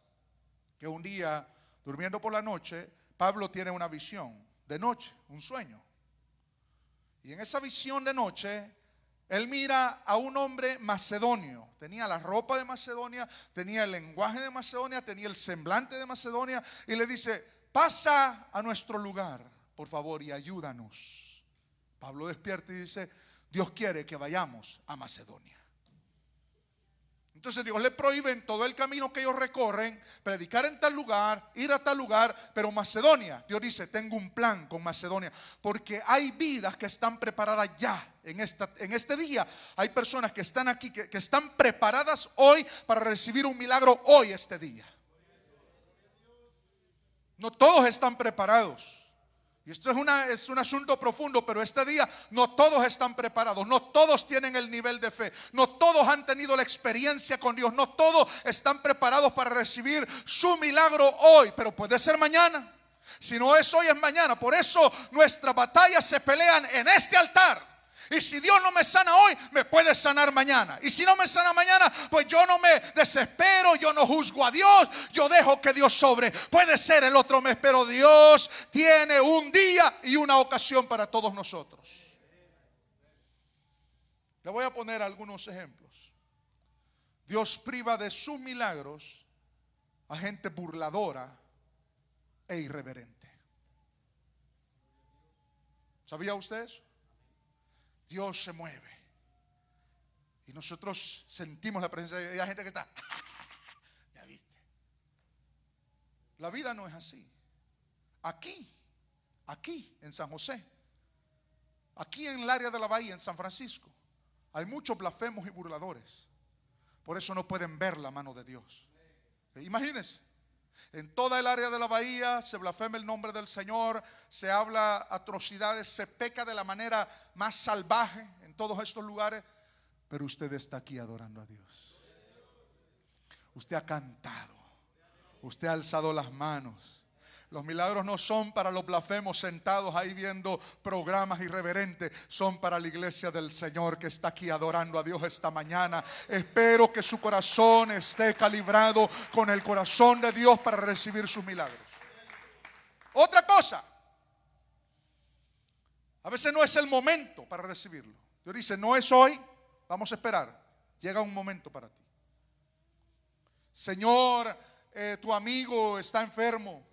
que un día, durmiendo por la noche, Pablo tiene una visión de noche, un sueño. Y en esa visión de noche, él mira a un hombre macedonio. Tenía la ropa de Macedonia, tenía el lenguaje de Macedonia, tenía el semblante de Macedonia. Y le dice, pasa a nuestro lugar, por favor, y ayúdanos. Pablo despierta y dice, Dios quiere que vayamos a Macedonia. Entonces Dios le prohíbe en todo el camino que ellos recorren predicar en tal lugar, ir a tal lugar, pero Macedonia, Dios dice, tengo un plan con Macedonia, porque hay vidas que están preparadas ya en este día. Hay personas que están aquí, que están preparadas hoy para recibir un milagro hoy, este día. No todos están preparados. Y esto es un asunto profundo, pero este día no todos están preparados, no todos tienen el nivel de fe, no todos han tenido la experiencia con Dios, no todos están preparados para recibir su milagro hoy, pero puede ser mañana. Si no es hoy, es mañana. Por eso nuestras batallas se pelean en este altar. Y si Dios no me sana hoy, me puede sanar mañana. Y si no me sana mañana, pues yo no me desespero, yo no juzgo a Dios, yo dejo que Dios sobre. Puede ser el otro mes, pero Dios tiene un día y una ocasión para todos nosotros. Le voy a poner algunos ejemplos. Dios priva de sus milagros a gente burladora e irreverente. ¿Sabía usted eso? Dios se mueve y nosotros sentimos la presencia de Dios. Y hay gente que está, ya viste. La vida no es así. Aquí en San José, aquí en el área de la bahía, en San Francisco, hay muchos blasfemos y burladores. Por eso no pueden ver la mano de Dios. Imagínense. En toda el área de la bahía se blasfema el nombre del Señor, se habla atrocidades, se peca de la manera más salvaje en todos estos lugares. Pero usted está aquí adorando a Dios. Usted ha cantado, usted ha alzado las manos. Los milagros no son para los blasfemos sentados ahí viendo programas irreverentes. Son para la iglesia del Señor que está aquí adorando a Dios esta mañana. Espero que su corazón esté calibrado con el corazón de Dios para recibir sus milagros. Otra cosa, a veces no es el momento para recibirlo. Dios dice, no es hoy, vamos a esperar. Llega un momento para ti. Señor, tu amigo está enfermo.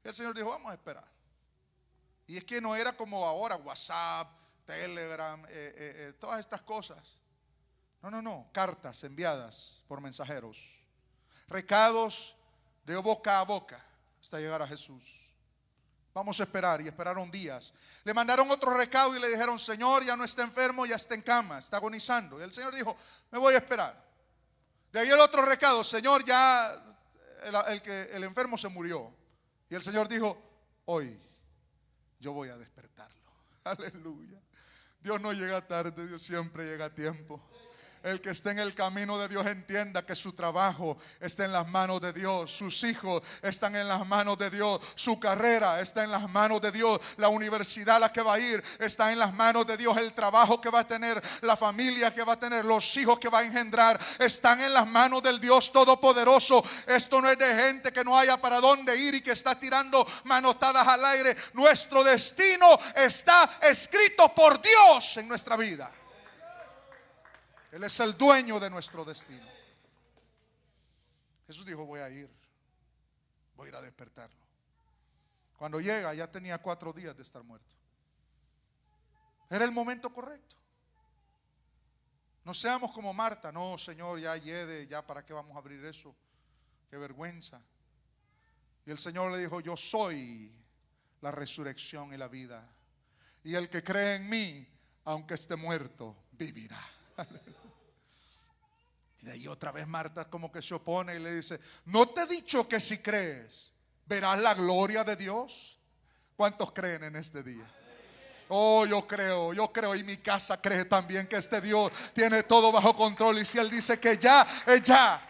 Y el Señor dijo, vamos a esperar. Y es que no era como ahora WhatsApp, Telegram, todas estas cosas. No, cartas enviadas por mensajeros, recados de boca a boca hasta llegar a Jesús. Vamos a esperar. Y esperaron días. Le mandaron otro recado y le dijeron, Señor, ya no está enfermo, ya está en cama, está agonizando. Y el Señor dijo, me voy a esperar. De ahí el otro recado, Señor, ya el enfermo se murió. Y el Señor dijo, hoy yo voy a despertarlo. Aleluya. Dios no llega tarde, Dios siempre llega a tiempo. El que esté en el camino de Dios entienda que su trabajo está en las manos de Dios, sus hijos están en las manos de Dios, su carrera está en las manos de Dios, la universidad a la que va a ir está en las manos de Dios, el trabajo que va a tener, la familia que va a tener, los hijos que va a engendrar, están en las manos del Dios Todopoderoso. Esto no es de gente que no haya para dónde ir y que está tirando manotadas al aire. Nuestro destino está escrito por Dios en nuestra vida. Él es el dueño de nuestro destino. Jesús dijo: voy a ir a despertarlo. Cuando llega ya tenía 4 días de estar muerto. Era el momento correcto. No seamos como Marta: no, Señor, ya hiede, ya para qué vamos a abrir eso, qué vergüenza. Y el Señor le dijo: yo soy la resurrección y la vida, y el que cree en mí, aunque esté muerto, vivirá. Y de ahí otra vez Marta como que se opone y le dice: ¿no te he dicho que si crees verás la gloria de Dios? ¿Cuántos creen en este día? Oh, yo creo, y mi casa cree también que este Dios tiene todo bajo control. Y si Él dice que ya, es ya.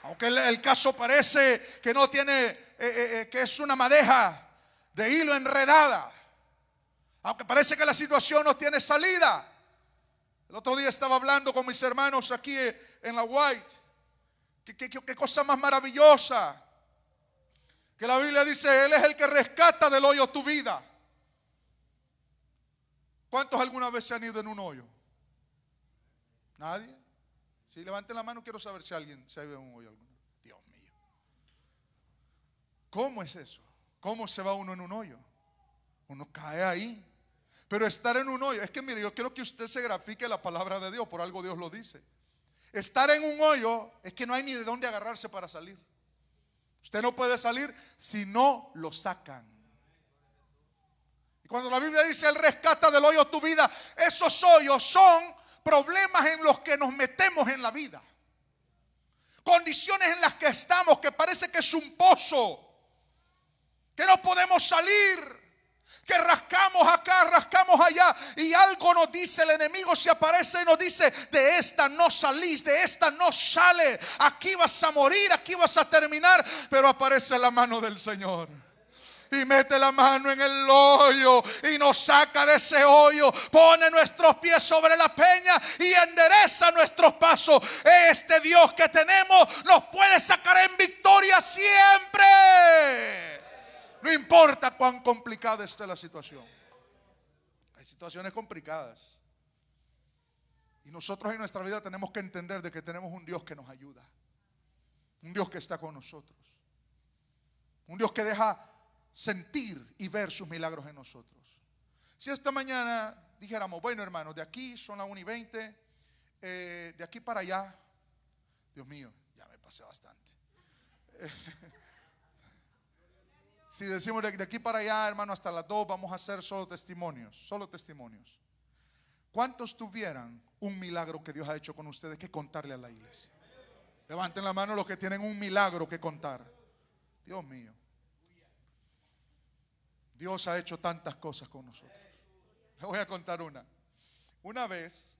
Aunque el caso parece que no tiene, que es una madeja de hilo enredada, aunque parece que la situación no tiene salida. El otro día estaba hablando con mis hermanos aquí en la White. Qué cosa más maravillosa, que la Biblia dice: Él es el que rescata del hoyo tu vida. ¿Cuántos alguna vez se han ido en un hoyo? ¿Nadie? Si levanten la mano, quiero saber si alguien se ha ido en un hoyo alguno. Dios mío, ¿cómo es eso? ¿Cómo se va uno en un hoyo? Uno cae ahí. Pero estar en un hoyo, es que mire, yo quiero que usted se grafique la palabra de Dios, por algo Dios lo dice. Estar en un hoyo es que no hay ni de dónde agarrarse para salir. Usted no puede salir si no lo sacan. Y cuando la Biblia dice: Él rescata del hoyo tu vida, esos hoyos son problemas en los que nos metemos en la vida, condiciones en las que estamos, que parece que es un pozo, que no podemos salir, que rascamos acá, rascamos allá, y algo nos dice, el enemigo se aparece y nos dice: de esta no salís, de esta no sale, aquí vas a morir, aquí vas a terminar. Pero aparece la mano del Señor y mete la mano en el hoyo y nos saca de ese hoyo, pone nuestros pies sobre la peña y endereza nuestros pasos. Este Dios que tenemos nos puede sacar en victoria siempre. No importa cuán complicada esté la situación. Hay situaciones complicadas, y nosotros en nuestra vida tenemos que entender de que tenemos un Dios que nos ayuda, un Dios que está con nosotros, un Dios que deja sentir y ver sus milagros en nosotros. Si esta mañana dijéramos: bueno, hermanos, de aquí son las 1:20, de aquí para allá, Dios mío, ya me pasé bastante. Si decimos de aquí para allá, hermano, hasta las 2 vamos a hacer solo testimonios, ¿cuántos tuvieran un milagro que Dios ha hecho con ustedes que contarle a la iglesia? Levanten la mano los que tienen un milagro que contar. Dios mío, Dios ha hecho tantas cosas con nosotros. Les voy a contar una. Una vez,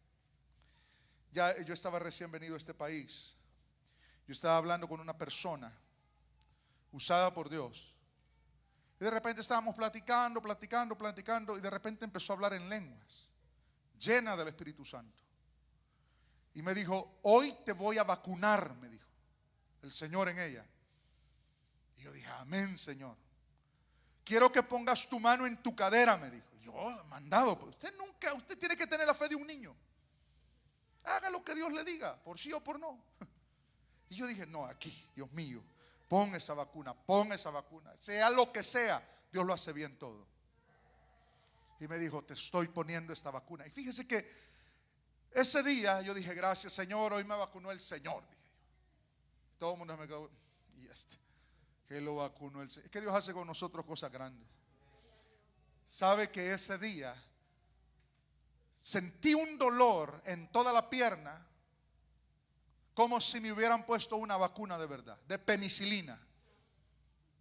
ya yo estaba recién venido a este país. Yo estaba hablando con una persona usada por Dios. Y de repente estábamos platicando, y de repente empezó a hablar en lenguas, llena del Espíritu Santo. Y me dijo: hoy te voy a vacunar, me dijo el Señor en ella. Y yo dije: amén, Señor. Quiero que pongas tu mano en tu cadera, me dijo. Yo, mandado, pues usted tiene que tener la fe de un niño. Haga lo que Dios le diga, por sí o por no. Y yo dije: no, aquí, Dios mío, pon esa vacuna, sea lo que sea, Dios lo hace bien todo. Y me dijo: te estoy poniendo esta vacuna. Y fíjese que ese día yo dije: gracias, Señor, hoy me vacunó el Señor, dije yo. Todo el mundo me quedó: y que lo vacunó el Señor. Es que Dios hace con nosotros cosas grandes. Sabe que ese día sentí un dolor en toda la pierna, como si me hubieran puesto una vacuna de verdad, de penicilina.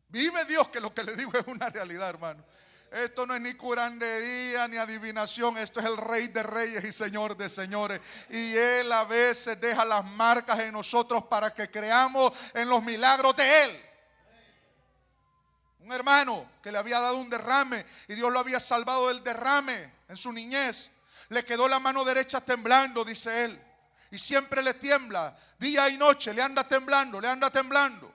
Vive Dios que lo que le digo es una realidad, hermano. Esto no es ni curandería ni adivinación. Esto es el Rey de Reyes y Señor de Señores. Y Él a veces deja las marcas en nosotros para que creamos en los milagros de Él. Un hermano que le había dado un derrame y Dios lo había salvado del derrame en su niñez. Le quedó la mano derecha temblando, dice él. Y siempre le tiembla, día y noche, le anda temblando, le anda temblando.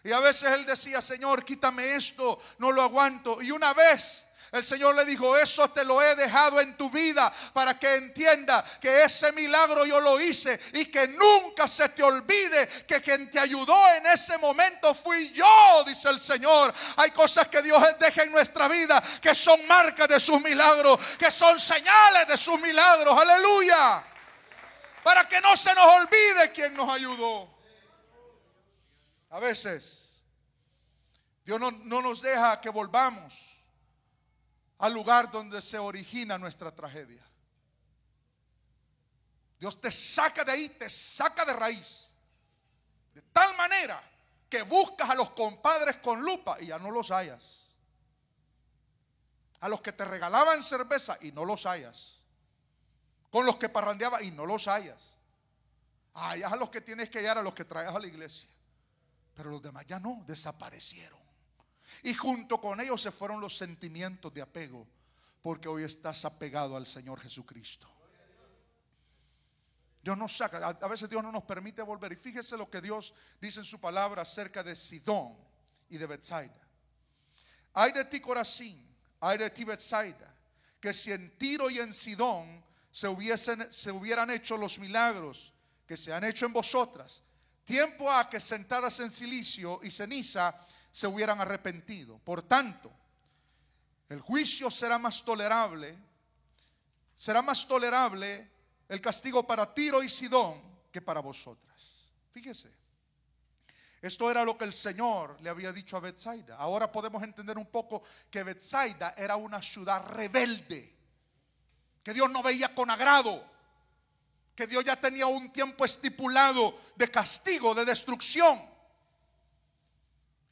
Y a veces él decía, Señor, quítame esto, no lo aguanto. Y una vez el Señor le dijo, eso te lo he dejado en tu vida para que entienda que ese milagro yo lo hice y que nunca se te olvide que quien te ayudó en ese momento fui yo, dice el Señor. Hay cosas que Dios deja en nuestra vida que son marcas de sus milagros, que son señales de sus milagros, aleluya, para que no se nos olvide quién nos ayudó. A veces Dios no nos deja que volvamos al lugar donde se origina nuestra tragedia. Dios te saca de ahí, te saca de raíz, de tal manera que buscas a los compadres con lupa y ya no los hallas. A los que te regalaban cerveza y no los hallas. Con los que parrandeaba y no los hallas. Hallas a los que tienes que hallar, a los que traes a la iglesia. Pero los demás ya no, desaparecieron. Y junto con ellos se fueron los sentimientos de apego, porque hoy estás apegado al Señor Jesucristo. Dios nos saca, a veces Dios no nos permite volver. Y fíjese lo que Dios dice en su palabra acerca de Sidón y de Betsaida. Ay de ti, Corazín, ay de ti, Betsaida, que si en Tiro y en Sidón se hubieran hecho los milagros que se han hecho en vosotras, tiempo ha que sentadas en cilicio y ceniza se hubieran arrepentido. Por tanto, el juicio será más tolerable el castigo para Tiro y Sidón que para vosotras. Fíjese, esto era lo que el Señor le había dicho a Betsaida. Ahora podemos entender un poco que Betsaida era una ciudad rebelde, que Dios no veía con agrado, que Dios ya tenía un tiempo estipulado de castigo, de destrucción.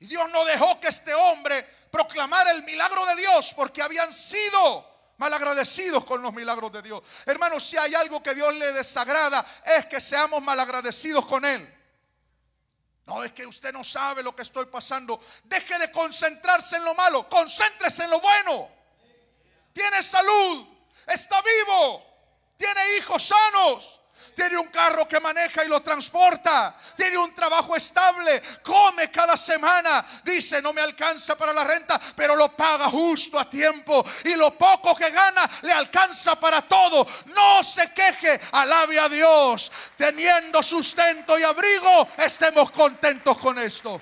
Y Dios no dejó que este hombre proclamara el milagro de Dios, porque habían sido malagradecidos con los milagros de Dios. Hermanos, si hay algo que Dios le desagrada, es que seamos malagradecidos con Él. No, es que usted no sabe lo que estoy pasando. Deje de concentrarse en lo malo, concéntrese en lo bueno. Tiene salud, está vivo, tiene hijos sanos, tiene un carro que maneja y lo transporta, tiene un trabajo estable, come cada semana, dice no me alcanza para la renta, pero lo paga justo a tiempo y lo poco que gana le alcanza para todo. No se queje, alabe a Dios, teniendo sustento y abrigo, estemos contentos con esto.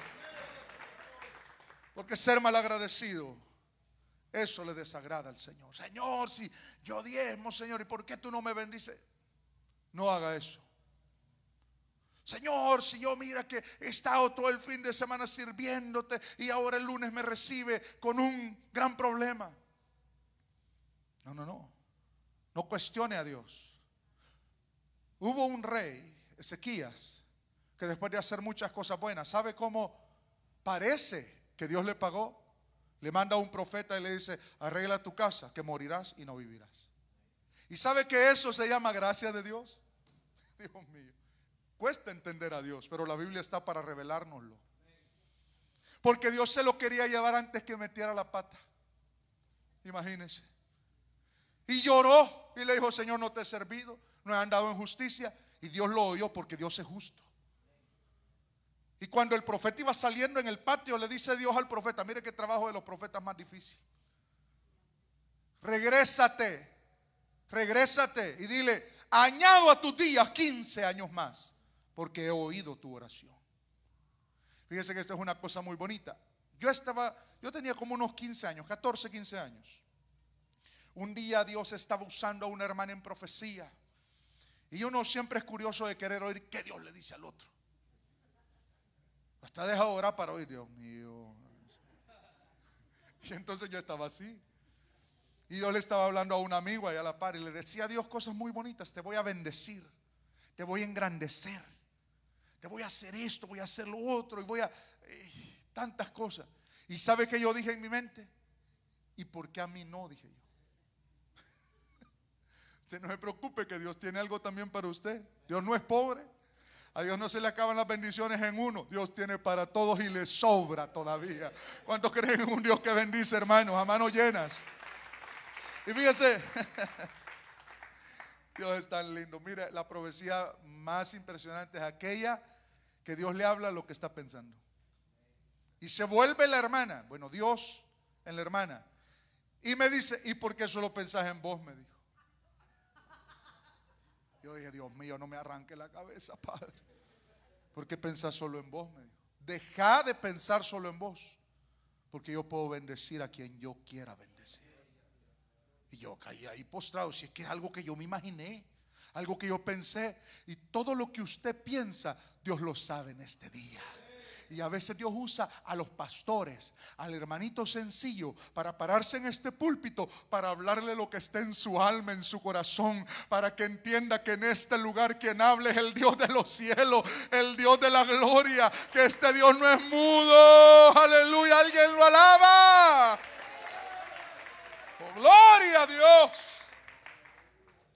Porque ser malagradecido, eso le desagrada al Señor. Señor, si yo diezmo, Señor, ¿y por qué tú no me bendices? No haga eso. Señor, si yo mira que he estado todo el fin de semana sirviéndote y ahora el lunes me recibe con un gran problema. No. No cuestione a Dios. Hubo un rey, Ezequías, que después de hacer muchas cosas buenas, ¿sabe cómo parece que Dios le pagó? Le manda a un profeta y le dice, arregla tu casa, que morirás y no vivirás. ¿Y sabe que eso se llama gracia de Dios? Dios mío, cuesta entender a Dios, pero la Biblia está para revelárnoslo. Porque Dios se lo quería llevar antes que metiera la pata. Imagínense. Y lloró y le dijo, Señor, no te he servido, no he andado en justicia. Y Dios lo oyó porque Dios es justo. Y cuando el profeta iba saliendo en el patio, le dice Dios al profeta, mire qué trabajo de los profetas más difícil. Regrésate y dile, añado a tus días 15 años más, porque he oído tu oración. Fíjese que esto es una cosa muy bonita. Yo tenía como unos 15 años, 14, 15 años. Un día Dios estaba usando a una hermana en profecía. Y uno siempre es curioso de querer oír qué Dios le dice al otro. Hasta deja de orar para oír, Dios mío. Y entonces yo estaba así. Y yo le estaba hablando a un amigo allá a la par y le decía a Dios cosas muy bonitas. Te voy a bendecir, te voy a engrandecer, te voy a hacer esto, voy a hacer lo otro y voy a tantas cosas. ¿Y sabe qué yo dije en mi mente? ¿Y por qué a mí no? Dije yo. Usted no se preocupe, que Dios tiene algo también para usted. Dios no es pobre. A Dios no se le acaban las bendiciones en uno. Dios tiene para todos y le sobra todavía. ¿Cuántos creen en un Dios que bendice, hermanos, a manos llenas? Y fíjese, Dios es tan lindo. Mire, la profecía más impresionante es aquella que Dios le habla lo que está pensando. Y se vuelve la hermana. Bueno, Dios en la hermana. Y me dice, ¿y por qué solo pensás en vos? Me dijo. Yo dije, Dios mío, no me arranque la cabeza, Padre. ¿Por qué pensás solo en vos? Me dijo. Deja de pensar solo en vos, porque yo puedo bendecir a quien yo quiera bendecir. Y yo caí ahí postrado. Si es que es algo que yo me imaginé, algo que yo pensé. Y todo lo que usted piensa, Dios lo sabe en este día. Y a veces Dios usa a los pastores, al hermanito sencillo, para pararse en este púlpito, para hablarle lo que está en su alma, en su corazón, para que entienda que en este lugar quien habla es el Dios de los cielos, el Dios de la gloria, que este Dios no es mudo. Aleluya, alguien lo alaba. Oh, gloria a Dios.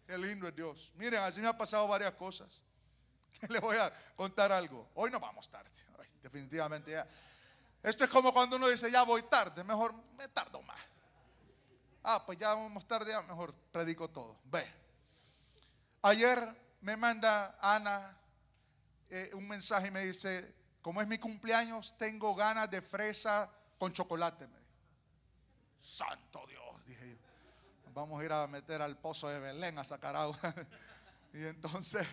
Qué lindo es Dios. Miren, así me ha pasado varias cosas. Le voy a contar algo. Hoy no vamos tarde. Ay, definitivamente ya. Esto es como cuando uno dice, ya voy tarde, mejor me tardo más. Pues ya vamos tarde, ya mejor predico todo. Ve. Ayer me manda Ana un mensaje y me dice, como es mi cumpleaños, tengo ganas de fresa con chocolate. Me dijo. Santo Dios, dije yo. Vamos a ir a meter al pozo de Belén a sacar agua. Y entonces,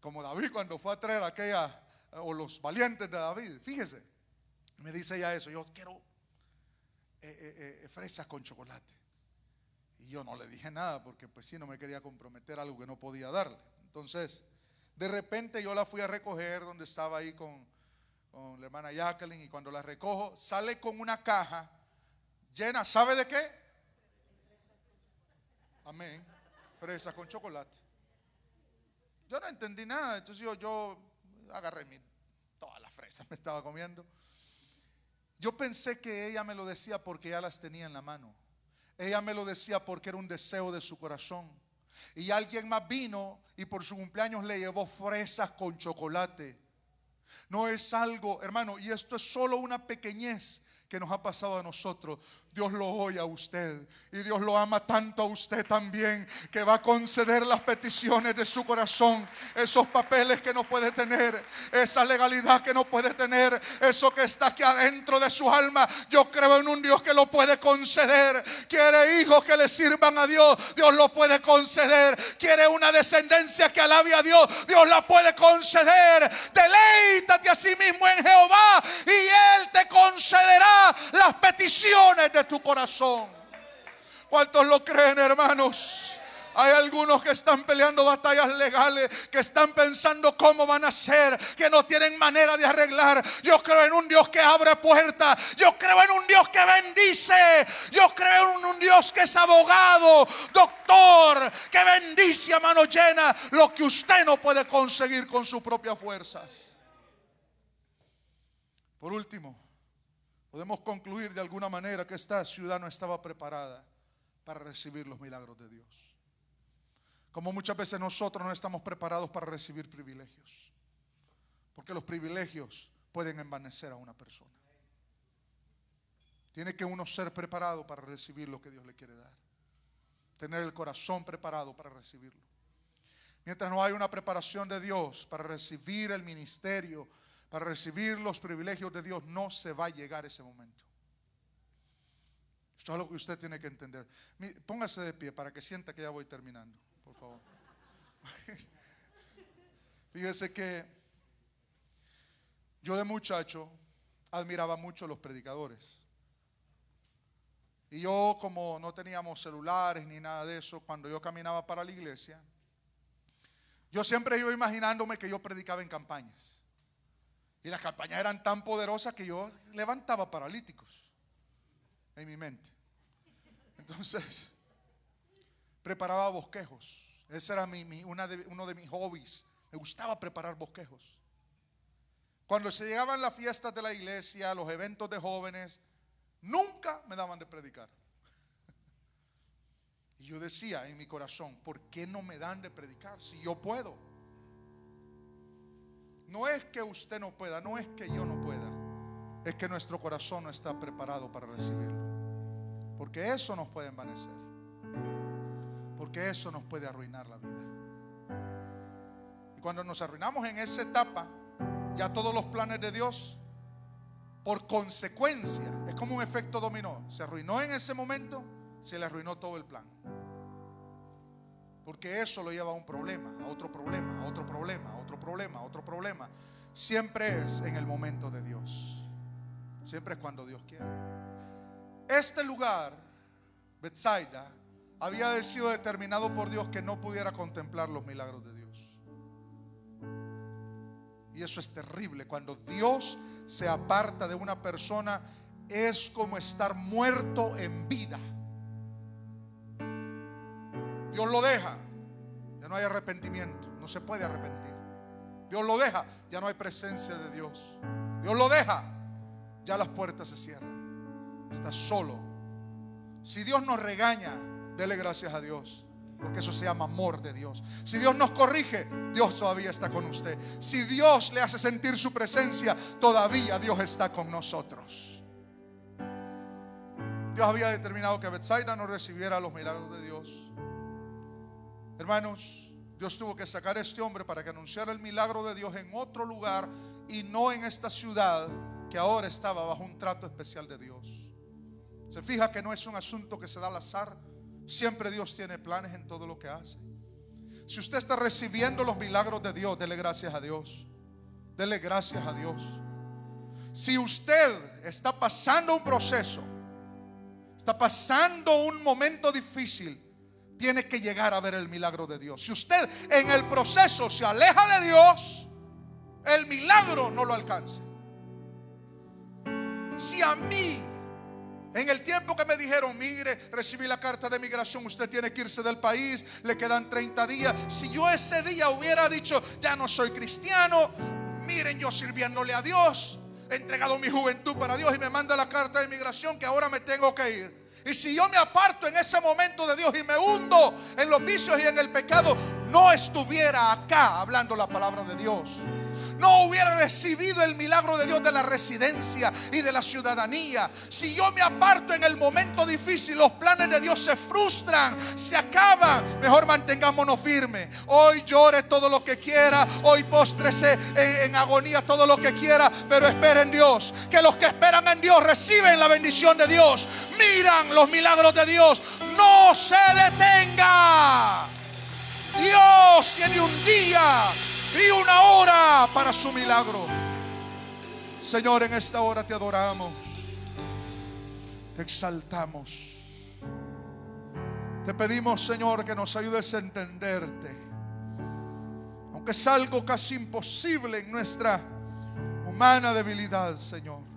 como David cuando fue a traer aquella, o los valientes de David, fíjese, me dice ella eso, yo quiero fresas con chocolate. Y yo no le dije nada porque pues sí, no me quería comprometer a algo que no podía darle. Entonces, de repente yo la fui a recoger donde estaba ahí con la hermana Jacqueline, y cuando la recojo, sale con una caja llena, ¿sabe de qué? Amén, fresas con chocolate. Yo no entendí nada, entonces yo agarré todas las fresas, me estaba comiendo. Yo pensé que ella me lo decía porque ya las tenía en la mano. Ella me lo decía porque era un deseo de su corazón. Y alguien más vino y por su cumpleaños le llevó fresas con chocolate. No es algo, hermano, y esto es solo una pequeñez que nos ha pasado a nosotros. Dios lo oye a usted y Dios lo ama tanto a usted también, que va a conceder las peticiones de su corazón, esos papeles que no puede tener, esa legalidad que no puede tener, eso que está aquí adentro de su alma. Yo creo en un Dios que lo puede conceder. Quiere hijos que le sirvan a Dios, Dios lo puede conceder. Quiere una descendencia que alabe a Dios, Dios la puede conceder. Deleítate a sí mismo en Jehová y Él te concederá las peticiones de tu corazón. ¿Cuántos lo creen, hermanos? Hay algunos que están peleando batallas legales, que están pensando cómo van a hacer, que no tienen manera de arreglar. Yo creo en un Dios que abre puertas. Yo creo en un Dios que bendice. Yo creo en un Dios que es abogado, doctor, que bendice a mano llena lo que usted no puede conseguir con sus propias fuerzas. Por último, podemos concluir de alguna manera que esta ciudad no estaba preparada para recibir los milagros de Dios. Como muchas veces nosotros no estamos preparados para recibir privilegios, porque los privilegios pueden envanecer a una persona. Tiene que uno ser preparado para recibir lo que Dios le quiere dar, tener el corazón preparado para recibirlo. Mientras no hay una preparación de Dios para recibir el ministerio, para recibir los privilegios de Dios, no se va a llegar a ese momento. Esto es algo que usted tiene que entender. Póngase de pie para que sienta que ya voy terminando, por favor. Fíjese que yo de muchacho admiraba mucho los predicadores. Y yo, como no teníamos celulares ni nada de eso, cuando yo caminaba para la iglesia, yo siempre iba imaginándome que yo predicaba en campañas. Y las campañas eran tan poderosas que yo levantaba paralíticos en mi mente. Entonces, preparaba bosquejos. Ese era uno de mis hobbies. Me gustaba preparar bosquejos. Cuando se llegaban las fiestas de la iglesia, los eventos de jóvenes, nunca me daban de predicar. Y yo decía en mi corazón, ¿por qué no me dan de predicar si yo puedo? No es que usted no pueda, no es que yo no pueda, es que nuestro corazón no está preparado para recibirlo. Porque eso nos puede envanecer, porque eso nos puede arruinar la vida. Y cuando nos arruinamos en esa etapa, ya todos los planes de Dios, por consecuencia, es como un efecto dominó. Se arruinó en ese momento, se le arruinó todo el plan. Porque eso lo lleva a un problema, a otro problema, a otro problema, a otro problema, a otro problema. Siempre es en el momento de Dios. Siempre es cuando Dios quiere. Este lugar, Betsaida, había sido determinado por Dios que no pudiera contemplar los milagros de Dios. Y eso es terrible. Cuando Dios se aparta de una persona, es como estar muerto en vida. Dios lo deja, ya no hay arrepentimiento, no se puede arrepentir. Dios lo deja, ya no hay presencia de Dios. Dios lo deja, ya las puertas se cierran. Está solo. Si Dios nos regaña, dele gracias a Dios, porque eso se llama amor de Dios. Si Dios nos corrige, Dios todavía está con usted. Si Dios le hace sentir su presencia, todavía Dios está con nosotros. Dios había determinado que Betsaida no recibiera los milagros de Dios. Hermanos, Dios tuvo que sacar a este hombre para que anunciara el milagro de Dios en otro lugar y no en esta ciudad que ahora estaba bajo un trato especial de Dios. Se fija que no es un asunto que se da al azar. Siempre Dios tiene planes en todo lo que hace. Si usted está recibiendo los milagros de Dios, dele gracias a Dios. Dele gracias a Dios. Si usted está pasando un proceso, está pasando un momento difícil, tiene que llegar a ver el milagro de Dios. Si usted en el proceso se aleja de Dios, el milagro no lo alcanza. Si a mí, en el tiempo que me dijeron, mire, recibí la carta de migración, usted tiene que irse del país, le quedan 30 días. Si yo ese día hubiera dicho, ya no soy cristiano, miren, yo sirviéndole a Dios, he entregado mi juventud para Dios y me manda la carta de migración que ahora me tengo que ir. Y si yo me aparto en ese momento de Dios y me hundo en los vicios y en el pecado, no estuviera acá hablando la palabra de Dios. No hubiera recibido el milagro de Dios de la residencia y de la ciudadanía. Si yo me aparto en el momento difícil, los planes de Dios se frustran, se acaban. Mejor mantengámonos firmes. Hoy llore todo lo que quiera, hoy póstrese en agonía todo lo que quiera, pero espere en Dios. Que los que esperan en Dios reciben la bendición de Dios, miran los milagros de Dios. No se detenga. Dios tiene un día y una hora para su milagro. Señor, en esta hora te adoramos, te exaltamos, te pedimos, Señor, que nos ayudes a entenderte, aunque es algo casi imposible en nuestra humana debilidad, Señor.